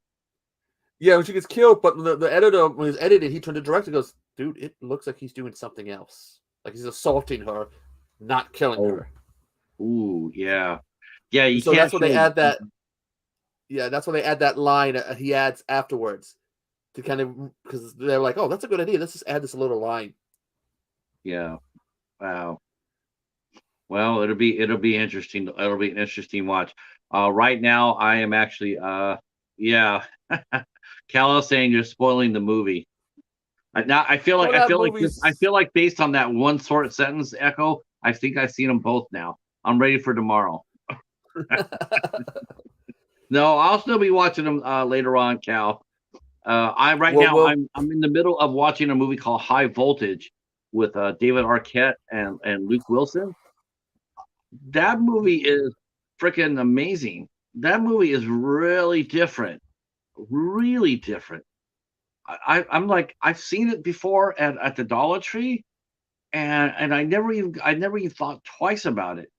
Yeah, when she gets killed, but the editor, when he's edited, he turned to the director and goes, Dude, it looks like he's doing something else. Like he's assaulting her, not killing Oh, her. ooh, yeah, yeah. And You so that's can't when they show. add that. Yeah, that's when they add that line he adds afterwards to kind of because they're like, oh, that's a good idea. Let's just add this little line. Yeah. Wow. Well, it'll be interesting. It'll be an interesting watch. Right now, I am actually yeah. Cal is saying you're spoiling the movie. Now Well, I that feel like I movie's feel like based on that one short sentence, Echo. I think I've seen them both now. I'm ready for tomorrow. No, I'll still be watching them later on, Cal. I right well, now well, I'm in the middle of watching a movie called High Voltage with David Arquette and Luke Wilson. That movie is freaking amazing. That movie is really different, really different. I'm like I've seen it before at the Dollar Tree, and I never even thought twice about it.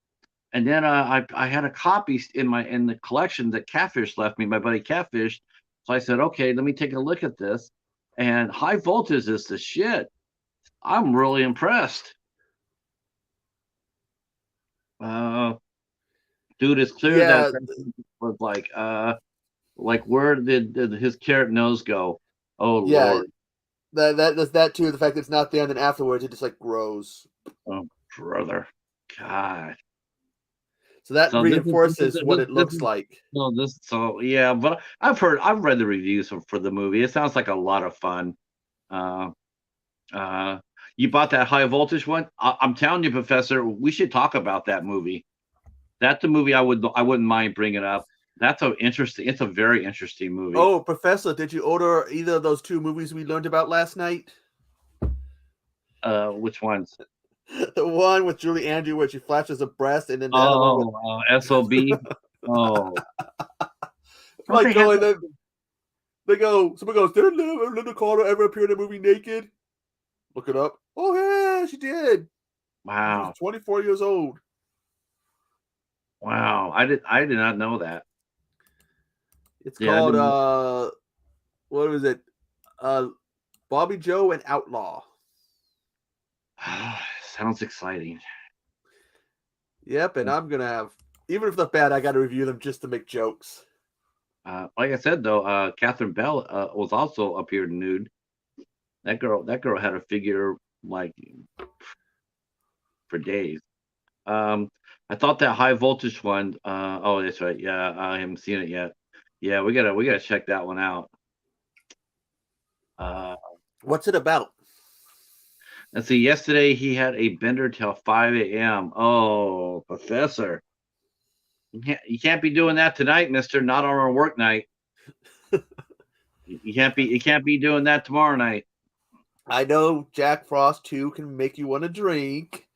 And then I had a copy in the collection that Catfish left me, my buddy Catfish. So I said, okay, let me take a look at this. And High Voltage is the shit. I'm really impressed. Uh, Dude, it's clear that yeah, was like where did his carrot nose go? Oh yeah. Lord. That's that too. The fact that it's not there, and then afterwards it just like grows. Oh brother. God. So that So reinforces what it this looks is like. no this so yeah, but I've read the reviews for the movie. It sounds like a lot of fun. Uh uh you bought that High Voltage one? I'm telling you, Professor, we should talk about that movie. That's a movie I wouldn't mind bringing up. It's a very interesting movie. Oh, Professor, did you order either of those two movies we learned about last night? Which ones? The one with Julie Andrew where she flashes a breast, and then the other one with Oh, SOB. Oh, don't like they have going. that? Then they go. Someone goes, "Did Linda Carter ever appear in a movie naked?" Look it up. Oh yeah, she did. She was Wow, 24 years old. wow. I did not know that. It's Yeah, I called didn't. what was it? Uh, Bobby Joe and Outlaw. Sounds exciting. Yep, and I'm gonna have even if they're bad, I got to review them just to make jokes. Like I said though, Catherine Bell was also appeared nude. That girl had a figure like for days. Um, I thought that High Voltage one. Oh, that's right. Yeah, I haven't seen it yet. Yeah, we gotta check that one out. Uh, What's it about? let's see. Yesterday he had a bender till 5 a.m. Oh, Professor, you can't be doing that tonight, Mister. Not on our work night. You can't be doing that tomorrow night. I know Jack Frost 2 can make you want to drink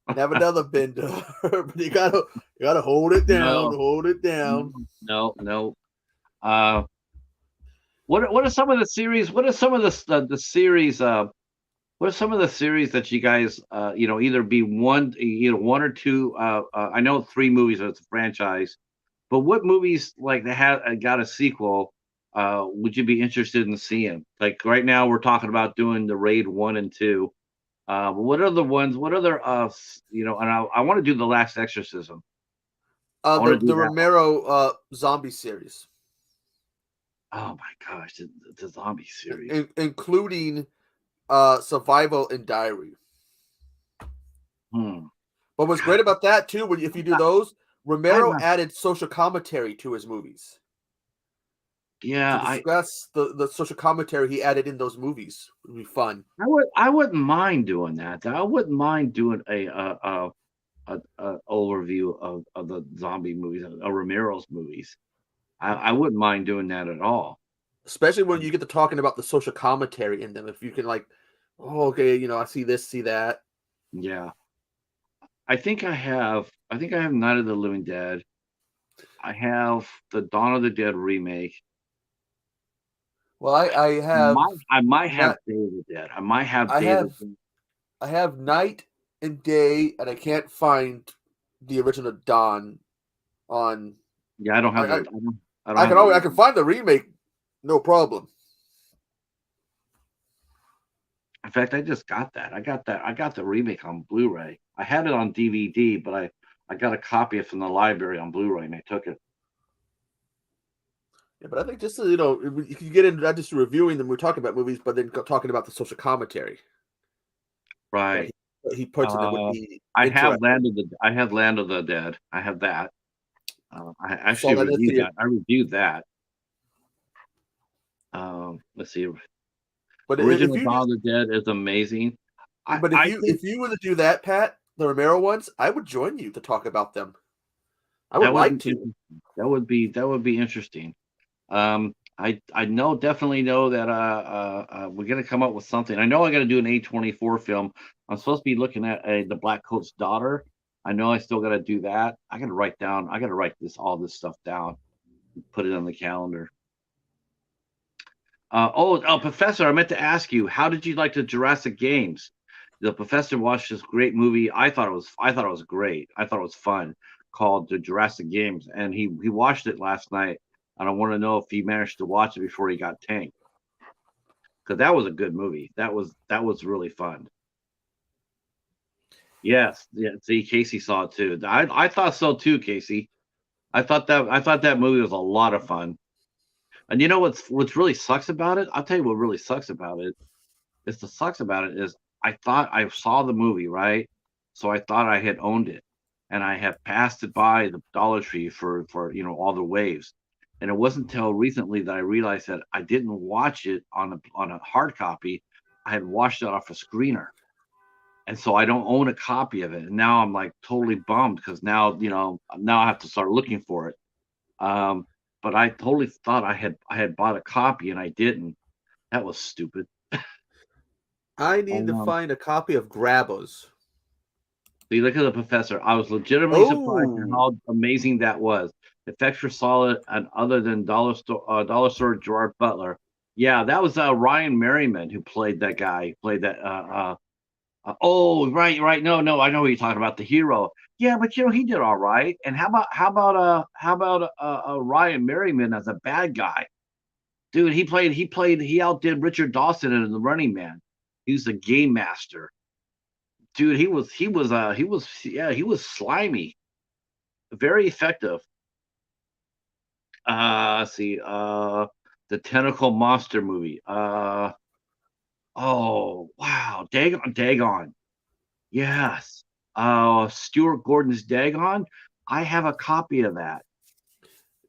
and have another bender, but you gotta No, hold it down. no. Uh, what are some of the series? What are some of the series? What are some of the series that you guys, either be one or two? I know three movies. It's a franchise. But what movies like that have got a sequel? Would you be interested in seeing? Like right now, we're talking about doing the Raid 1 and 2. But what other ones? What other And I want to do the Last Exorcism. I want to do The that one. Romero zombie series, Oh my gosh, the zombie series. including Survival and Diary. Hmm. But what's God, great about that too, if you do those, I Romero added social commentary to his movies yeah, to discuss the social commentary he added in those movies. It would be fun. I wouldn't mind doing that. I wouldn't mind doing a overview of the zombie movies, of Romero's movies. I wouldn't mind doing that at all. Especially when you get to talking about the social commentary in them. If you can like, oh, okay, I see this, see that. Yeah. I think I have Night of the Living Dead. I have the Dawn of the Dead remake. Well, I have I might have not. Day of the Dead. I might have I Day of the have Dead. I have night and day, and I can't find the original Dawn on. Yeah, I don't have I I don't have the I can remake. find the remake, no problem. In fact, I just got that. I got the remake on Blu-ray. I had it on DVD, but I got a copy from the library on Blu-ray and I took it. Yeah, but I think just you can get into not just reviewing them. We're talking about movies, but then talking about the social commentary that Right. he puts in them would be interesting. I have Land of the Dead. I have that. I Saw actually that in the reviewed theater. that. I reviewed that. Let's see. But if Original you Dawn just, of the Dead is amazing. but I think if you were to do that, Pat, the Romero ones, I would join you to talk about them. I would that would like be to. interesting. That would be interesting. I definitely know that we're gonna come up with something. I know I got to do an A24 film. I'm supposed to be looking at the Black Coat's Daughter. I know I still got to do that. I got to write down. I got to write all this stuff down, put it on the calendar. Professor, I meant to ask you, how did you like the Jurassic Games? The professor watched this great movie. I thought it was great. I thought it was fun, called the Jurassic Games, and he watched it last night. And I want to know if he managed to watch it before he got tanked, because that was a good movie. That was really fun. Yes, yeah. See, Casey saw it too. I thought so too, Casey. I thought that movie was a lot of fun. And you know what's really sucks about it? I'll tell you what really sucks about it. The sucks about it is I thought I saw the movie, right? So I thought I had owned it, and I had passed it by the Dollar Tree for all the waves, and it wasn't until recently that I realized that I didn't watch it on a hard copy. I had watched it off a screener, and so I don't own a copy of it. And now I'm like totally bummed because now I have to start looking for it. Um, but I totally thought I had bought a copy and I didn't. That was stupid. I need to Um, find a copy of Grabbos. See, look at the professor. I was legitimately surprised at Oh, how amazing that was. Effects were solid, and other than Dollar Store Gerard Butler, yeah, that was Ryan Merriman who played that guy. Played that. Oh, right. No, I know what you're talking about. The hero. Yeah, but he did all right. And how about Ryan Merriman as a bad guy, dude? He outdid Richard Dawson in The Running Man. He was the game master, dude. He was slimy, very effective. Let's see, the Tentacle Monster movie. Oh wow, Dagon, yes. Stuart Gordon's Dagon. I have a copy of that.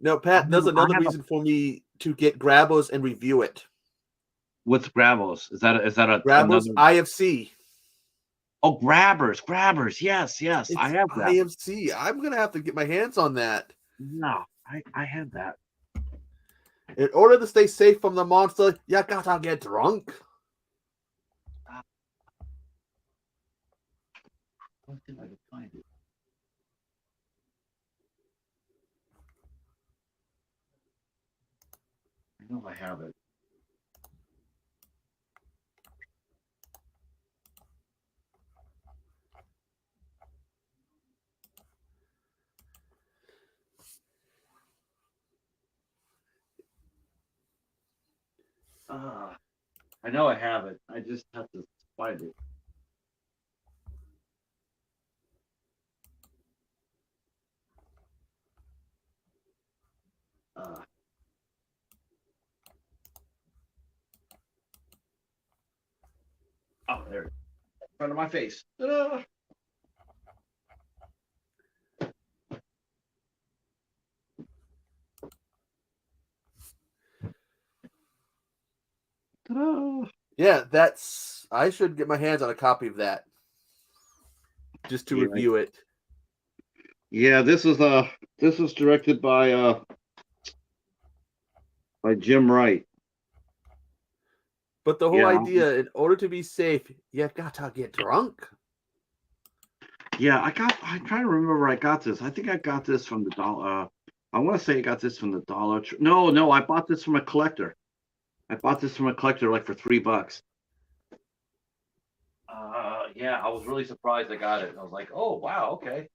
no, Pat, there's I another have a reason for me to get Grabbos and review it. with Gravels. Is that Grabbos another? IFC. Oh, Grabbers. Yes. I It's have that. IFC. I'm gonna have to get my hands on that. No, I have that. In order to stay safe from the monster, you gotta get drunk. Uh, Let's see if I can find it. I know I have it. I know I have it. I just have to find it. Uh, oh, there it is. In front of my face. Ta-da! Ta-da! Yeah, I should get my hands on a copy of that just to review it. Yeah, this was directed by Jim Wright. But the whole idea, in order to be safe, you gotta get drunk. Yeah, I'm trying to remember where I got this. I think I got this from the dollar. I want to say I got this from the Dollar Tree. No, I bought this from a collector. I bought this from a collector like for $3. Yeah, I was really surprised I got it. I was like, oh wow, okay.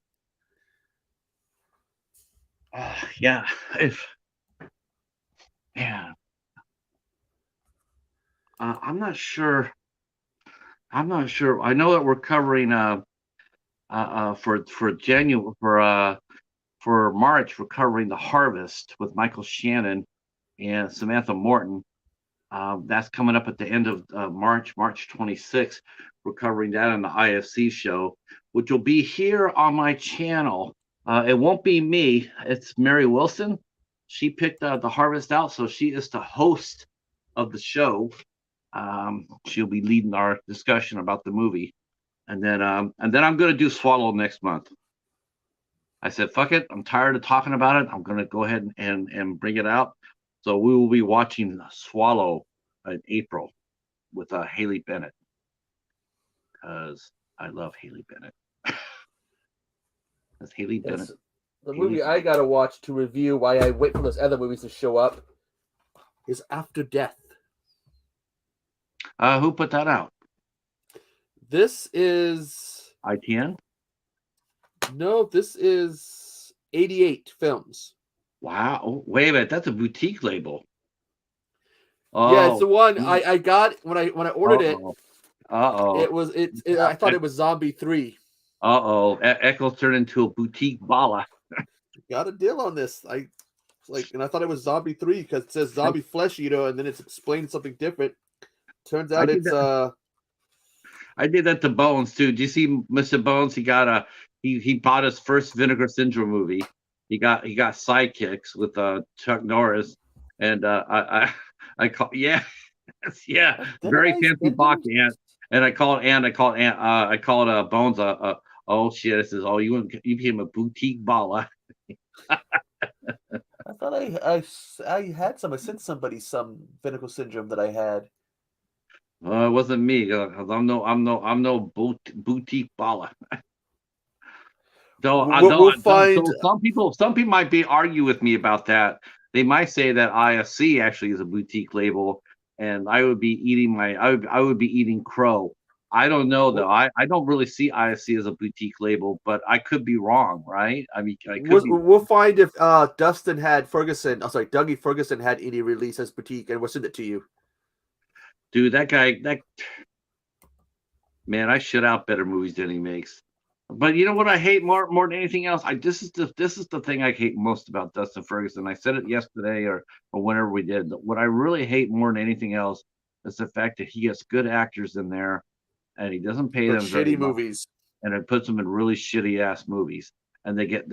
Yeah, yeah. I'm not sure. I'm not sure. I know that we're covering for January for March, we're covering The Harvest with Michael Shannon and Samantha Morton. That's coming up at the end of March 26th. We're covering that on the IFC show, which will be here on my channel. It won't be me. It's Mary Wilson. She picked The Harvest out, so she is the host of the show. She'll be leading our discussion about the movie, and then I'm going to do Swallow next month. I said, fuck it. I'm tired of talking about it. I'm going to go ahead and bring it out. So we will be watching Swallow in April with Haley Bennett, because I love Haley Bennett. That's Haley Bennett. The movie I got to watch to review why I wait for those other movies to show up is After Death. Who put that out? This is ITN? No, this is 88 Films. Wow. Oh, wait a minute. That's a boutique label. Oh. Yeah, it's the one I got when I ordered it. It was I thought it was Zombie 3. Echoes turned into a boutique bala. Got a deal on this. And I thought it was Zombie 3 because it says Zombie Flesh Eater and then it's explained something different. Turns out I did that to Bones too. Do you see Mr. Bones? He bought his first Vinegar Syndrome movie. He got Sidekicks with Chuck Norris, and I call very fancy box and I called Bones oh shit, this is you became a boutique baller. I thought I had I sent somebody some Vinegar Syndrome that I had. It wasn't me. I'm no boutique baller. Some people might be argue with me about that. They might say that IFC actually is a boutique label, and I would be eating crow. I don't know though. I don't really see IFC as a boutique label, but I could be wrong, right? I mean, we'll find if Dougie Ferguson had any release as boutique, and we'll send it to you. Dude, that man, I shut out better movies than he makes. But you know what I hate more than anything else? This is the thing I hate most about Dustin Ferguson. I said it yesterday or whenever we did. What I really hate more than anything else is the fact that he gets good actors in there, and he doesn't pay them shitty movies, and it puts them in really shitty ass movies, and they get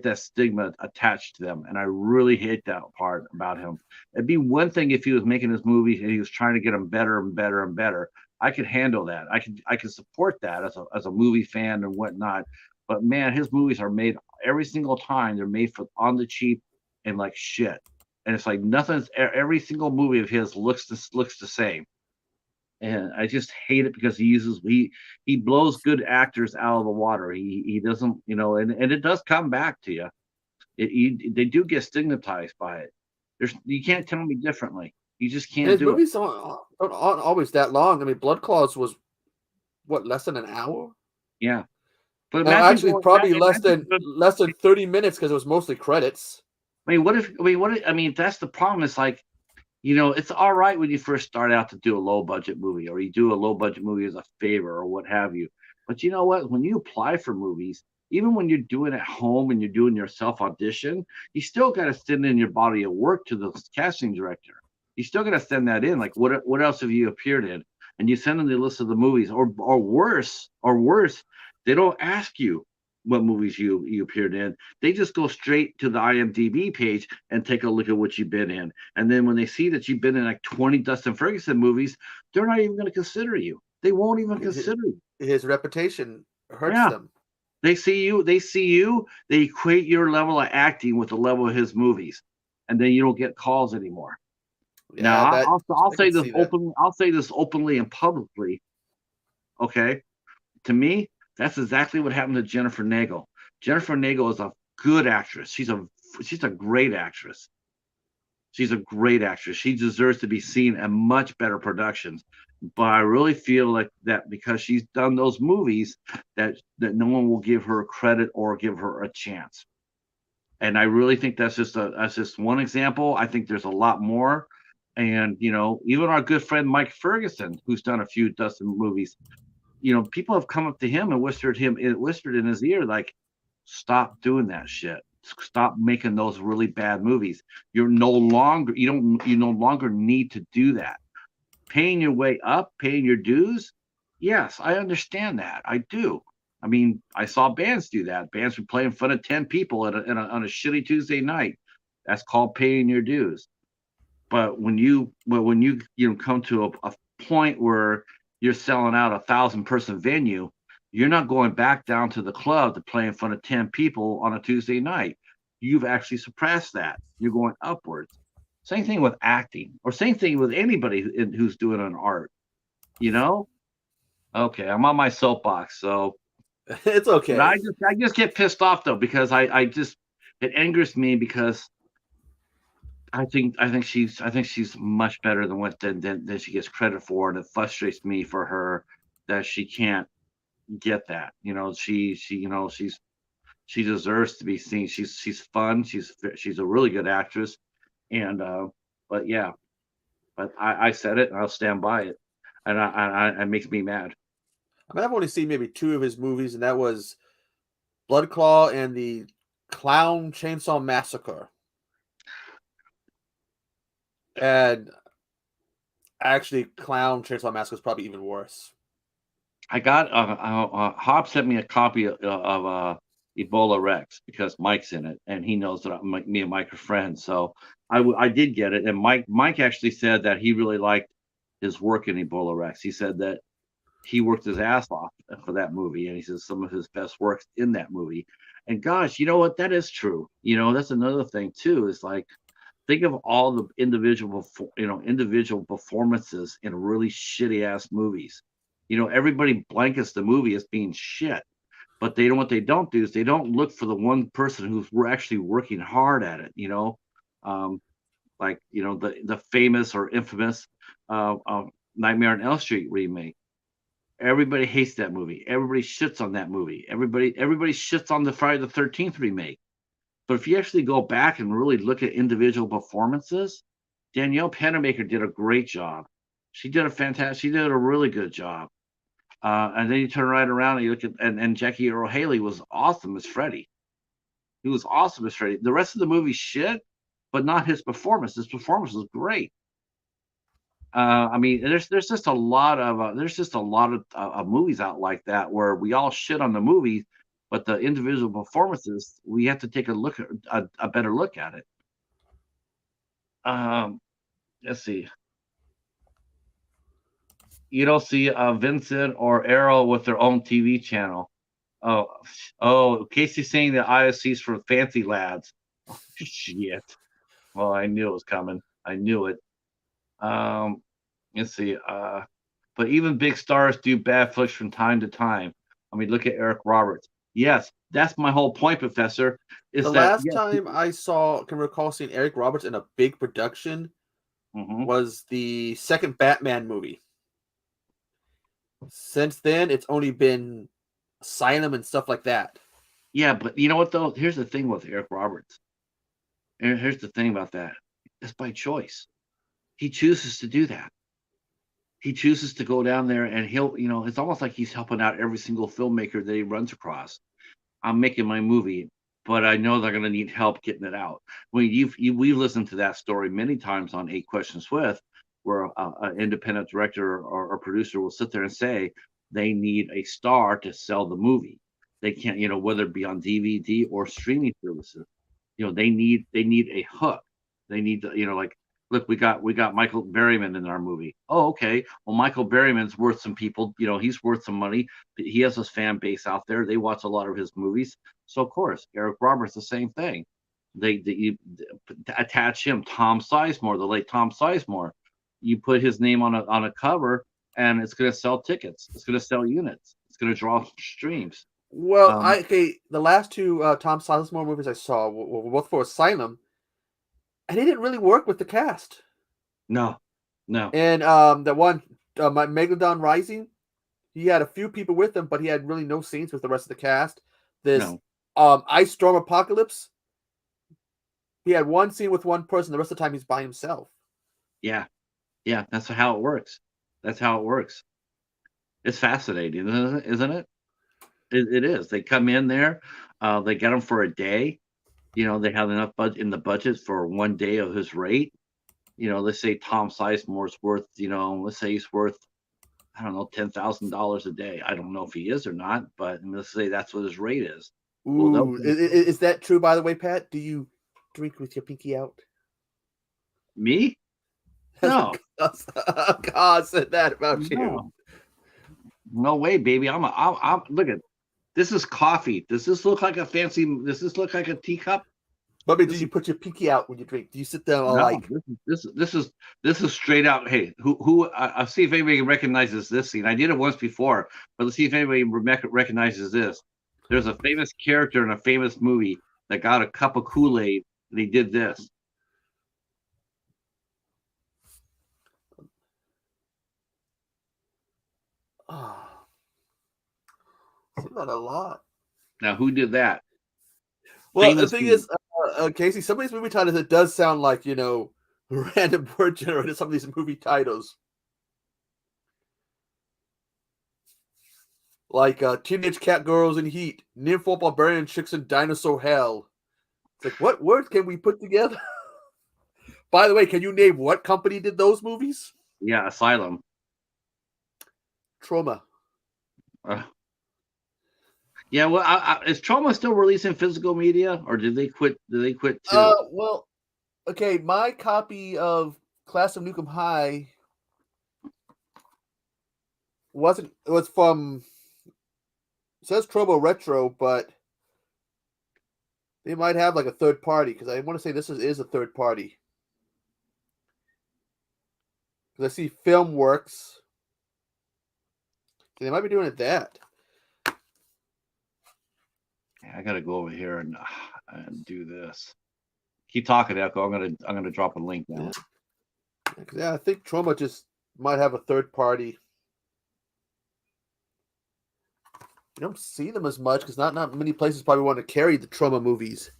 that stigma attached to them. And I really hate that part about him. It'd be one thing if he was making his movies and he was trying to get them better and better and better. I could handle that. I could support that as a movie fan and whatnot. But man, his movies are made every single time. They're made for on the cheap and like shit. And it's like nothing's. Every single movie of his looks the same. And I just hate it because he blows good actors out of the water. He doesn't, and it does come back to you. They do get stigmatized by it. You can't tell me differently. You just can't his do movies it. Aren't always that long. I mean, Blood Claws was less than an hour? Yeah, but actually probably less than 30 minutes because it was mostly credits. I mean, that's the problem. It's like It's all right when you first start out to do a low budget movie, or you do a low budget movie as a favor or what have you. But you know what? When you apply for movies, even when you're doing it at home and you're doing your self audition, you still got to send in your body of work to the casting director. You still got to send that in. Like, what else have you appeared in? And you send in the list of the movies, or worse, they don't ask you what movies you appeared in. They just go straight to the IMDb page and take a look at what you've been in. And then when they see that you've been in like 20 Dustin Ferguson movies, they're not even going to consider you. They won't even consider you. His reputation hurts Yeah. them. They equate your level of acting with the level of his movies. And then you don't get calls anymore. Now, Yeah, that I'll I say can this see that. openly. I'll say this openly and publicly. Okay, to me, that's exactly what happened to Jennifer Nagel. Jennifer Nagel is a good actress. She's a great actress. She's a great actress. She deserves to be seen in much better productions. But I really feel like that because she's done those movies, that no one will give her credit or give her a chance. And I really think that's just one example. I think there's a lot more. And even our good friend Mike Ferguson, who's done a few Dustin movies, people have come up to him and whispered in his ear, like, stop doing that shit. Stop making those really bad movies. You no longer need to do that. Paying your way up, paying your dues. Yes, I understand that. I do. I mean, I saw bands do that. Bands would play in front of 10 people on a shitty Tuesday night. That's called paying your dues. But when you come to a point where you're selling out 1,000-person venue, you're not going back down to the club to play in front of 10 people on a Tuesday night. You've actually suppressed that. You're going upwards. Same thing with acting, or same thing with anybody who's doing an art. You know? Okay, I'm on my soapbox. So, It's but okay. I just get pissed off though, because I just it angers me, because I think she's much better than what than she gets credit for, and it frustrates me for her that she can't get that. She deserves to be seen. She's fun. She's a really good actress, and but yeah, but I said it and I'll stand by it, and it makes me mad. I mean, I've only seen maybe two of his movies, and that was Blood Claw and the Clown Chainsaw Massacre. And actually, Clown Chainsaw Massacre is probably even worse. I got Hop sent me a copy of Ebola Rex, because Mike's in it, and he knows that me and Mike are friends. So I did get it, and Mike actually said that he really liked his work in Ebola Rex. He said that he worked his ass off for that movie, and he says some of his best works in that movie. And gosh, you know what? That is true. That's another thing too. Is like, think of all the individual performances in really shitty ass movies. Everybody blankets the movie as being shit, but what they don't do is they don't look for the one person who's we're actually working hard at it. Um, like the famous or infamous Nightmare on Elm Street remake. Everybody hates that movie. Everybody shits on that movie. Everybody shits on the Friday the 13th remake. But if you actually go back and really look at individual performances, Danielle Panabaker did a great job. She did a really good job. And then you turn right around and you look at, and Jackie Earle Haley was awesome as Freddy. He was awesome as Freddy. The rest of the movie shit, but not his performance. His performance was great. I mean, there's just a lot of movies out like that where we all shit on the movie, but the individual performances, we have to take a better look at it. Um, let's see. You don't see Vincent or Arrow with their own TV channel. Oh, Casey's saying that ISC's for fancy lads. Oh, shit. Well, I knew it was coming. I knew it. Um, let's see. But even big stars do bad flicks from time to time. I mean, look at Eric Roberts. Yes, that's my whole point, Professor. The Is that last yes? time I can recall seeing Eric Roberts in a big production Hmm. was the second Batman movie. Since then, it's only been Asylum and stuff like that. Yeah, but you know what though? Here's the thing with Eric Roberts. Here's the thing about that. It's by choice. He chooses to do that. He chooses to go down there and it's almost like he's helping out every single filmmaker that he runs across. I'm making my movie, but I know they're going to need help getting it out. We've listened to that story many times on Eight Questions With, where an independent director or producer will sit there and say they need a star to sell the movie. They can't, whether it be on DVD or streaming services, they need a hook. They need to, like, look, we got Michael Berryman in our movie. Oh, okay. Well, Michael Berryman's worth some people. He's worth some money. He has his fan base out there. They watch a lot of his movies. So of course, Eric Roberts, the same thing. You attach him, Tom Sizemore, the late Tom Sizemore. You put his name on a cover, and it's going to sell tickets. It's going to sell units. It's going to draw streams. Well, Um, the last two Tom Sizemore movies I saw were both for Asylum, and it didn't really work with the cast. no, no. And the one, Megalodon Rising, he had a few people with him, but he had really no scenes with the rest of the cast. This No. Ice Storm Apocalypse, he had one scene with one person. The rest of the time, he's by himself. Yeah, that's how it works. That's how it works. It's fascinating, isn't it? It is. They come in there, they get them for a day. They have enough in the budget for one day of his rate. Let's say Tom Sizemore's worth, let's say he's worth, I don't know, $10,000 a day. I don't know if he is or not, but let's say that's what his rate is. Well, Ooh, is that true, by the way, Pat? Do you drink with your pinky out? me? No, God said that about you. No way, baby. I'm look at this is coffee. Does this look like a teacup? But do you put your pinky out when you drink? Do you sit down No, like? this is straight out. Hey, who? I'll see if anybody recognizes this scene. I did it once before, but let's see if anybody recognizes this. There's a famous character in a famous movie that got a cup of Kool-Aid, and he did this. Oh, see that a lot. Now, who did that? Well, Famous the thing movie. is, Casey, some of these movie titles, it does sound like, random word generated some of these movie titles. Like Teenage Cat Girls in Heat, Nympho Barbarian Chicks in Dinosaur Hell. It's like, what words can we put together? By the way, can you name what company did those movies? Yeah, Asylum. Trauma. Yeah, well, is Trauma still releasing physical media, or did they quit? Did they quit too? Well, okay, my copy of Class of Nukem High it was from, it says Trobo Retro, but they might have like a third party, because I want to say this is a third party. Because I see FilmWorks. They might be doing it that. I gotta go over here and do this. Keep talking, Echo. I'm gonna drop a link now. Yeah, I think Trauma just might have a third party. You don't see them as much because not many places probably want to carry the Trauma movies.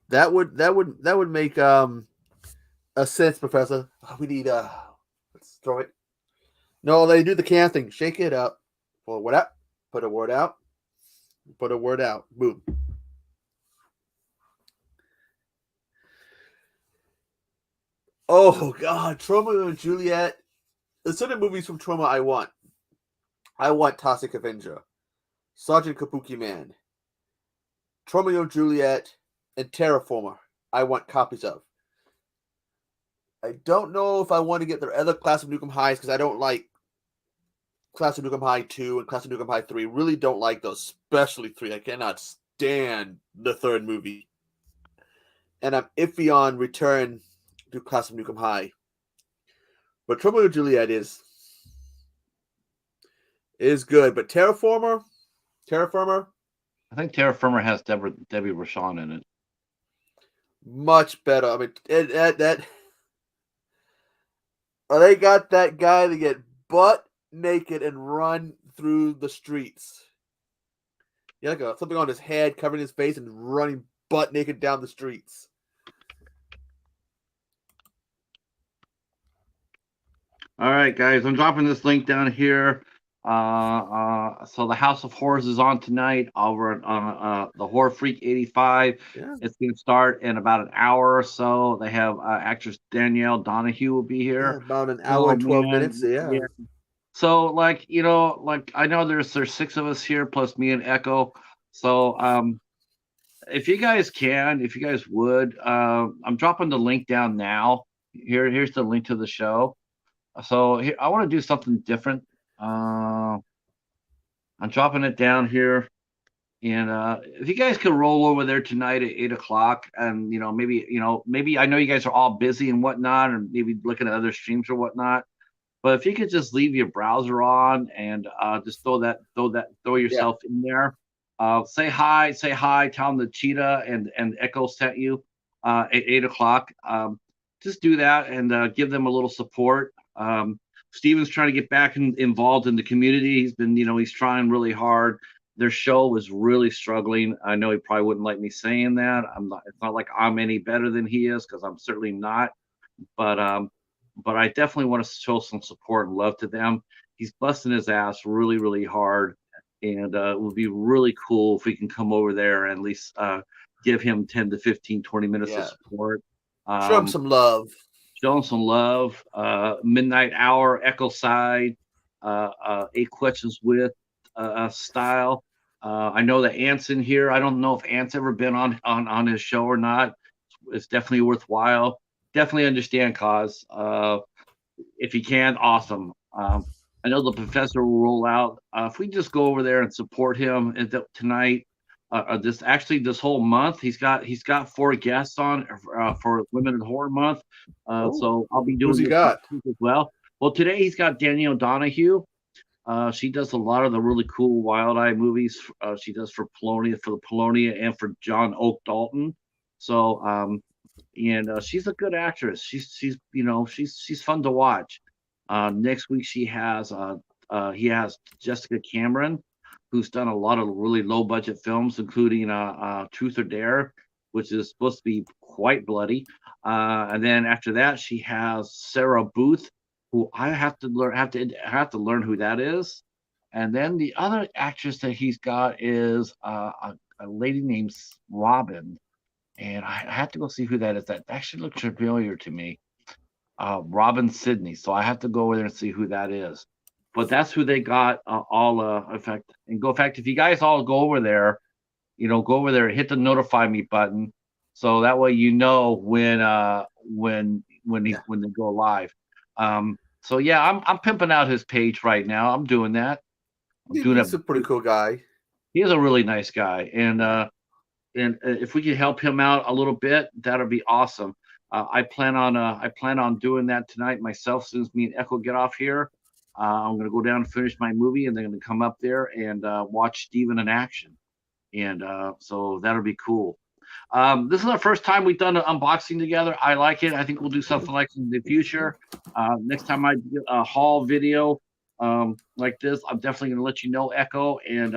That would make a sense, Professor. We need let's throw it. No, they do the can thing. Shake it up. Pull a word out. Put a word out. Put a word out. Boom. Oh God, Trauma and Juliet. There's certain movies from Trauma I want. I want Toxic Avenger, Sergeant Kabuki Man, Romeo and Juliet, and Terraformer. I want copies of. I don't know if I want to get their other Class of Nukem Highs because I don't like Class of Nukem High 2 and Class of Nukem High 3. Really don't like those, especially 3. I cannot stand the third movie. And I'm iffy on Return to Class of Nukem High. But Romeo and Juliet is good. But Terraformer? I think Terraformer has Debbie Rochon in it. Much better. I mean, they got that guy to get butt naked and run through the streets. Yeah, like something on his head, covering his face, and running butt naked down the streets. All right, guys, I'm dropping this link down here. So the House of Horrors is on tonight over on the Horror Freak 85. Yeah. It's going to start in about an hour or so. They have actress Danielle Donahue will be here. Yeah, about an hour Oh and 12 man, minutes. Yeah. So like like I know there's 6 of us here plus me and Echo. So if you guys can, if you guys would, I'm dropping the link down now. Here's the link to the show. So here, I want to do something different. I'm dropping it down here, and if you guys could roll over there tonight at 8 o'clock, and maybe I know you guys are all busy and whatnot, or maybe looking at other streams or whatnot. But if you could just leave your browser on and just throw Yeah. yourself in there. Say hi, tell them the Cheetah and Echo sent you at 8 o'clock. Just do that and give them a little support. Steven's trying to get back involved in the community. He's been, he's trying really hard. Their show was really struggling. I know he probably wouldn't like me saying that. It's not like I'm any better than he is, because I'm certainly not. But I definitely want to show some support and love to them. He's busting his ass really, really hard, and it would be really cool if we can come over there and at least give him 10 to 15, 20 minutes of support. Show him some love. Show him some love. Midnight Hour, Echo Side, 8 Questions with style. I know that Ant's in here. I don't know if Ant's ever been on his show or not. It's definitely worthwhile. Definitely understand cause. If you can, awesome. I know the professor will roll out. If we just go over there and support him tonight, this whole month, he's got 4 guests on for Women in Horror Month. So I'll be doing Who's he this got? as well. Well, today he's got Danielle Donahue. She does a lot of the really cool Wild Eye movies. She does for the Polonia and for John Oak Dalton. So and she's a good actress. She's fun to watch. Next week he has Jessica Cameron, who's done a lot of really low budget films, including Truth or Dare, which is supposed to be quite bloody. And then after that, she has Sarah Booth, who I have to learn who that is. And then the other actress that he's got is a lady named Robin, and I have to go see who that is. That actually looks familiar to me. Robin Sidney. So I have to go over there and see who that is. But that's who they got in fact, if you guys all go over there, hit the notify me button, so that way when they go live. So yeah, I'm pimping out his page right now. I'm doing that. He's a pretty cool guy. He is a really nice guy, and if we can help him out a little bit, that'll be awesome. I plan on doing that tonight myself. As soon as me and Echo get off here, I'm going to go down and finish my movie, and then I'm going to come up there and watch Steven in action. And so that'll be cool. This is our first time we've done an unboxing together. I like it. I think we'll do something like this in the future. Next time I do a haul video like this, I'm definitely going to let you know, Echo. And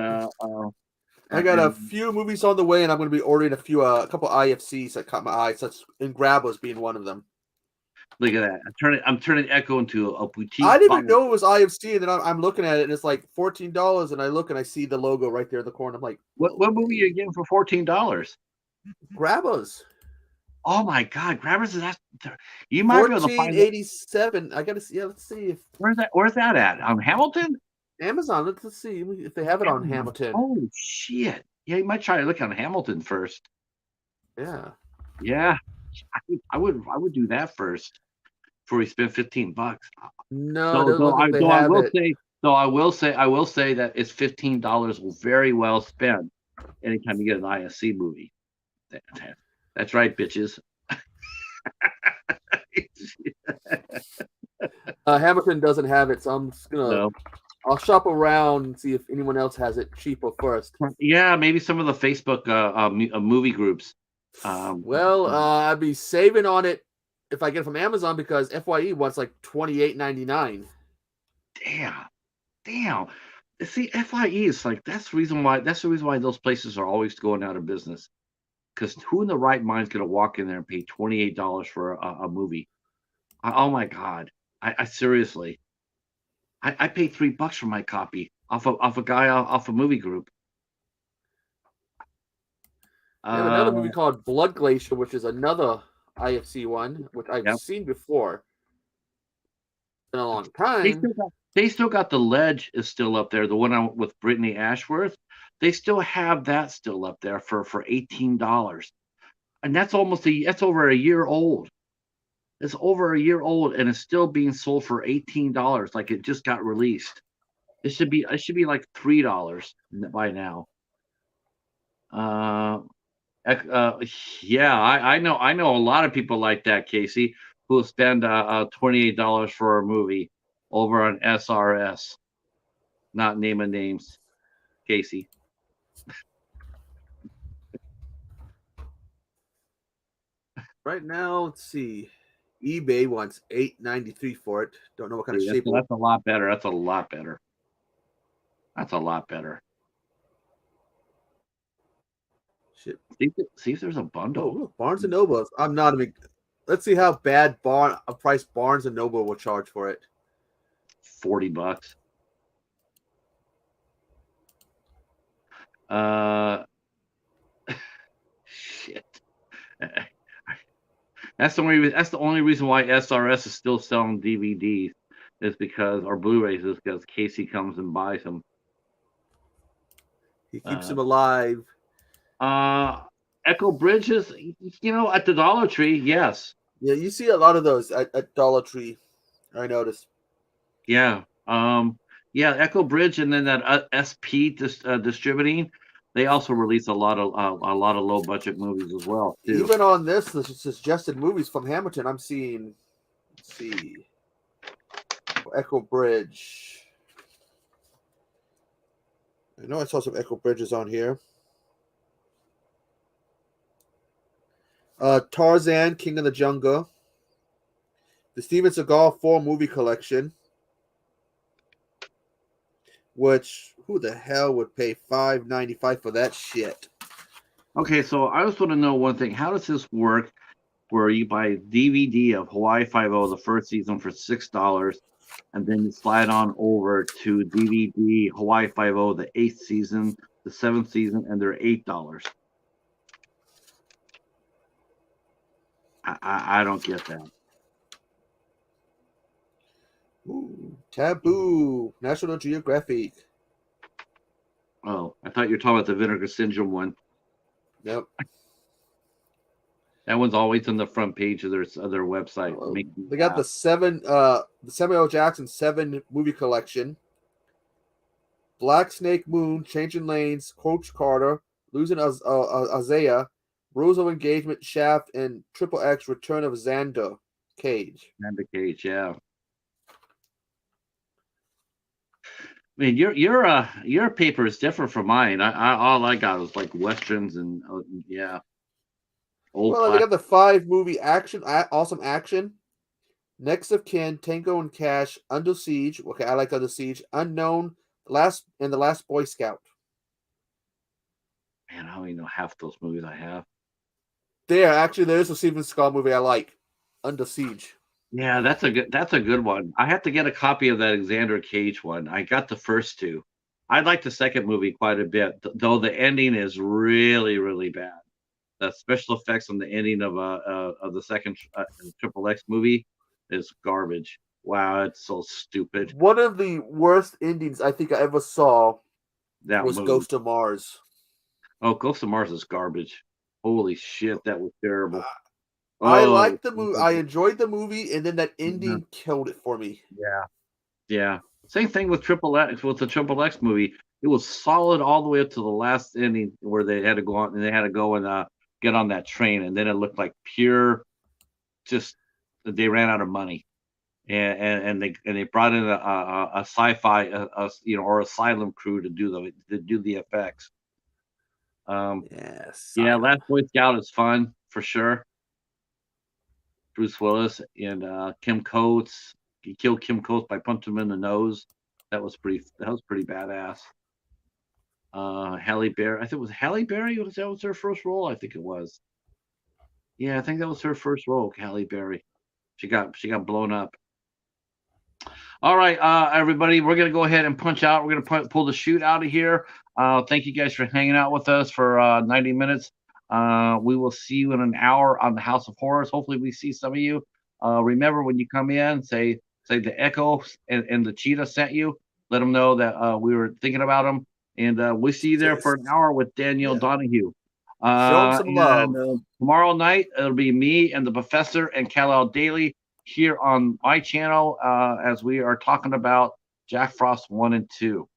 I got a few movies on the way, and I'm going to be ordering a couple IFCs that caught my eye, such and Grabos being one of them. Look at that! I'm turning Echo into a boutique. I didn't even know it was IFC, and then I'm looking at it, and it's like $14. And I look and I see the logo right there in the corner. I'm like, what movie are you getting for $14? Grabos. Oh my God, Grabbers is that? You might be able to find $14.87. I gotta see. Yeah, let's see if where's that at? On Hamilton? Amazon. Let's see if they have it on Hamilton. Oh shit! Yeah, you might try to look on Hamilton first. Yeah. I would do that first before we spend $15. No, I will say that it's $15 very well spent anytime you get an ISC movie. That's right, bitches. Hamilton doesn't have it, so I'm just gonna. I'll shop around and see if anyone else has it cheaper first. Yeah, maybe some of the Facebook movie groups. I'd be saving on it if I get it from Amazon, because FYE wants like $28.99. Damn. See, FYE is like that's the reason why those places are always going out of business, because who in the right mind is going to walk in there and pay $28 for a movie? Oh my God! I seriously, I paid $3 for my copy off a guy off a movie group. They have another movie Uh, called Blood Glacier, which is another IFC one, which I've yeah. seen before in a long They time. still got The Ledge is still up there. The one with Brittany Ashworth. They still have that still up there for $18, and that's over a year old. It's over a year old, and it's still being sold for $18. Like it just got released. It should be like $3 by now. Uh, uh, yeah, I know a lot of people like that, Casey, who will spend $28 for a movie over on SRS. Not naming names, Casey. Right now, let's see. eBay wants $8.93 for it. Don't know what kind of See, that's shape it will. that's a lot better. That's a lot better. That's a lot better. Shit. See if there's a Oh, bundle. look, Barnes and Noble. I'm not even. Let's see how bad a price Barnes and Noble will charge for it. $40. Uh, shit. That's the only reason why SRS is still selling DVDs is because or Blu-rays is because Casey comes and buys them. He keeps Uh, him alive. Echo Bridges, at the Dollar Tree, yes, Yeah, you see a lot of those at Dollar Tree. I noticed. yeah, yeah, Echo Bridge, and then that SP distributing, they also release a lot of low budget movies as well too. Even on the suggested movies from Hamilton, I'm seeing. Let's see. Echo Bridge. I know I saw some Echo Bridges on here. Tarzan, King of the Jungle. The Steven Seagal 4 movie collection. Which, who the hell would pay $5.95 for that shit? Okay, so I just want to know one thing: how does this work? Where you buy a DVD of Hawaii Five O, the first season, for $6, and then you slide on over to DVD Hawaii Five O, the eighth season, the seventh season, and they're $8. I don't get that. Ooh, Taboo, National Geographic. Oh, I thought you were talking about the Vinegar Syndrome one. Yep. That one's always on the front page of their website. They got the Samuel Jackson 7 movie collection. Black Snake Moon, Changing Lanes, Coach Carter, Losing Isaiah, Rules of Engagement, Shaft, and Triple X Return of Xander Cage. Xander Cage, yeah. I mean, your paper is different from mine. All I got was like westerns and yeah, old Well, they class. got the 5 movie action, awesome action. Next of Kin, Tango and Cash, Under Siege. Okay, I like Under Siege. Unknown, the Last Boy Scout. Man, I don't even know half those movies I have. There's a Steven Seagal movie I like, Under Siege. Yeah, that's a good one. I have to get a copy of that Xander Cage one. I got the first two. I like the second movie quite a bit, though the ending is really, really bad. The special effects on the ending of the second Triple X movie is garbage. Wow, it's so stupid. One of the worst endings I think I ever saw That was movie. Ghost of Mars. Oh, Ghost of Mars is garbage. Holy shit, that was terrible. I Oh, liked the movie. I enjoyed the movie, and then that yeah, ending killed it for me. yeah, yeah. Same thing with Triple X with the Triple X movie. It was solid all the way up to the last ending where they had to go on and they had to go and get on that train, and then it looked like pure just they ran out of money. And they brought in a sci-fi or asylum crew to do the effects. Yes, Yeah, Last Boy Scout is fun for sure. Bruce Willis and Kim Coates. He killed Kim Coates by punching him in the nose. That was pretty badass. Halle Berry. I think it was Halle Berry. That was her first role. I think it was. Yeah, I think that was her first role, Halle Berry. She got blown up. All right, everybody, we're gonna go ahead and punch out. We're gonna pull the shoot out of here. Thank you guys for hanging out with us for 90 minutes. We will see you in an hour on the House of Horrors. Hopefully, we see some of you. Remember, when you come in, say the Echo and the Cheetah sent you. Let them know that we were thinking about them, and we'll see you there for an hour with Danielle Donahue. Show them some love. Tomorrow night it'll be me and the Professor and Kal-El Daily here on my channel as we are talking about Jack Frost 1 and 2.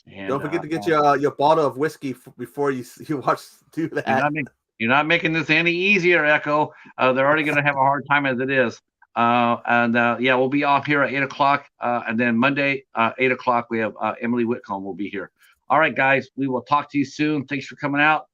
And don't forget to get your bottle of whiskey before you do that. You're not making this any easier, Echo. They're already going to have a hard time as it is. Yeah, we'll be off here at 8 o'clock. And then Monday, 8 o'clock, we have Emily Whitcomb will be here. All right, guys, we will talk to you soon. Thanks for coming out.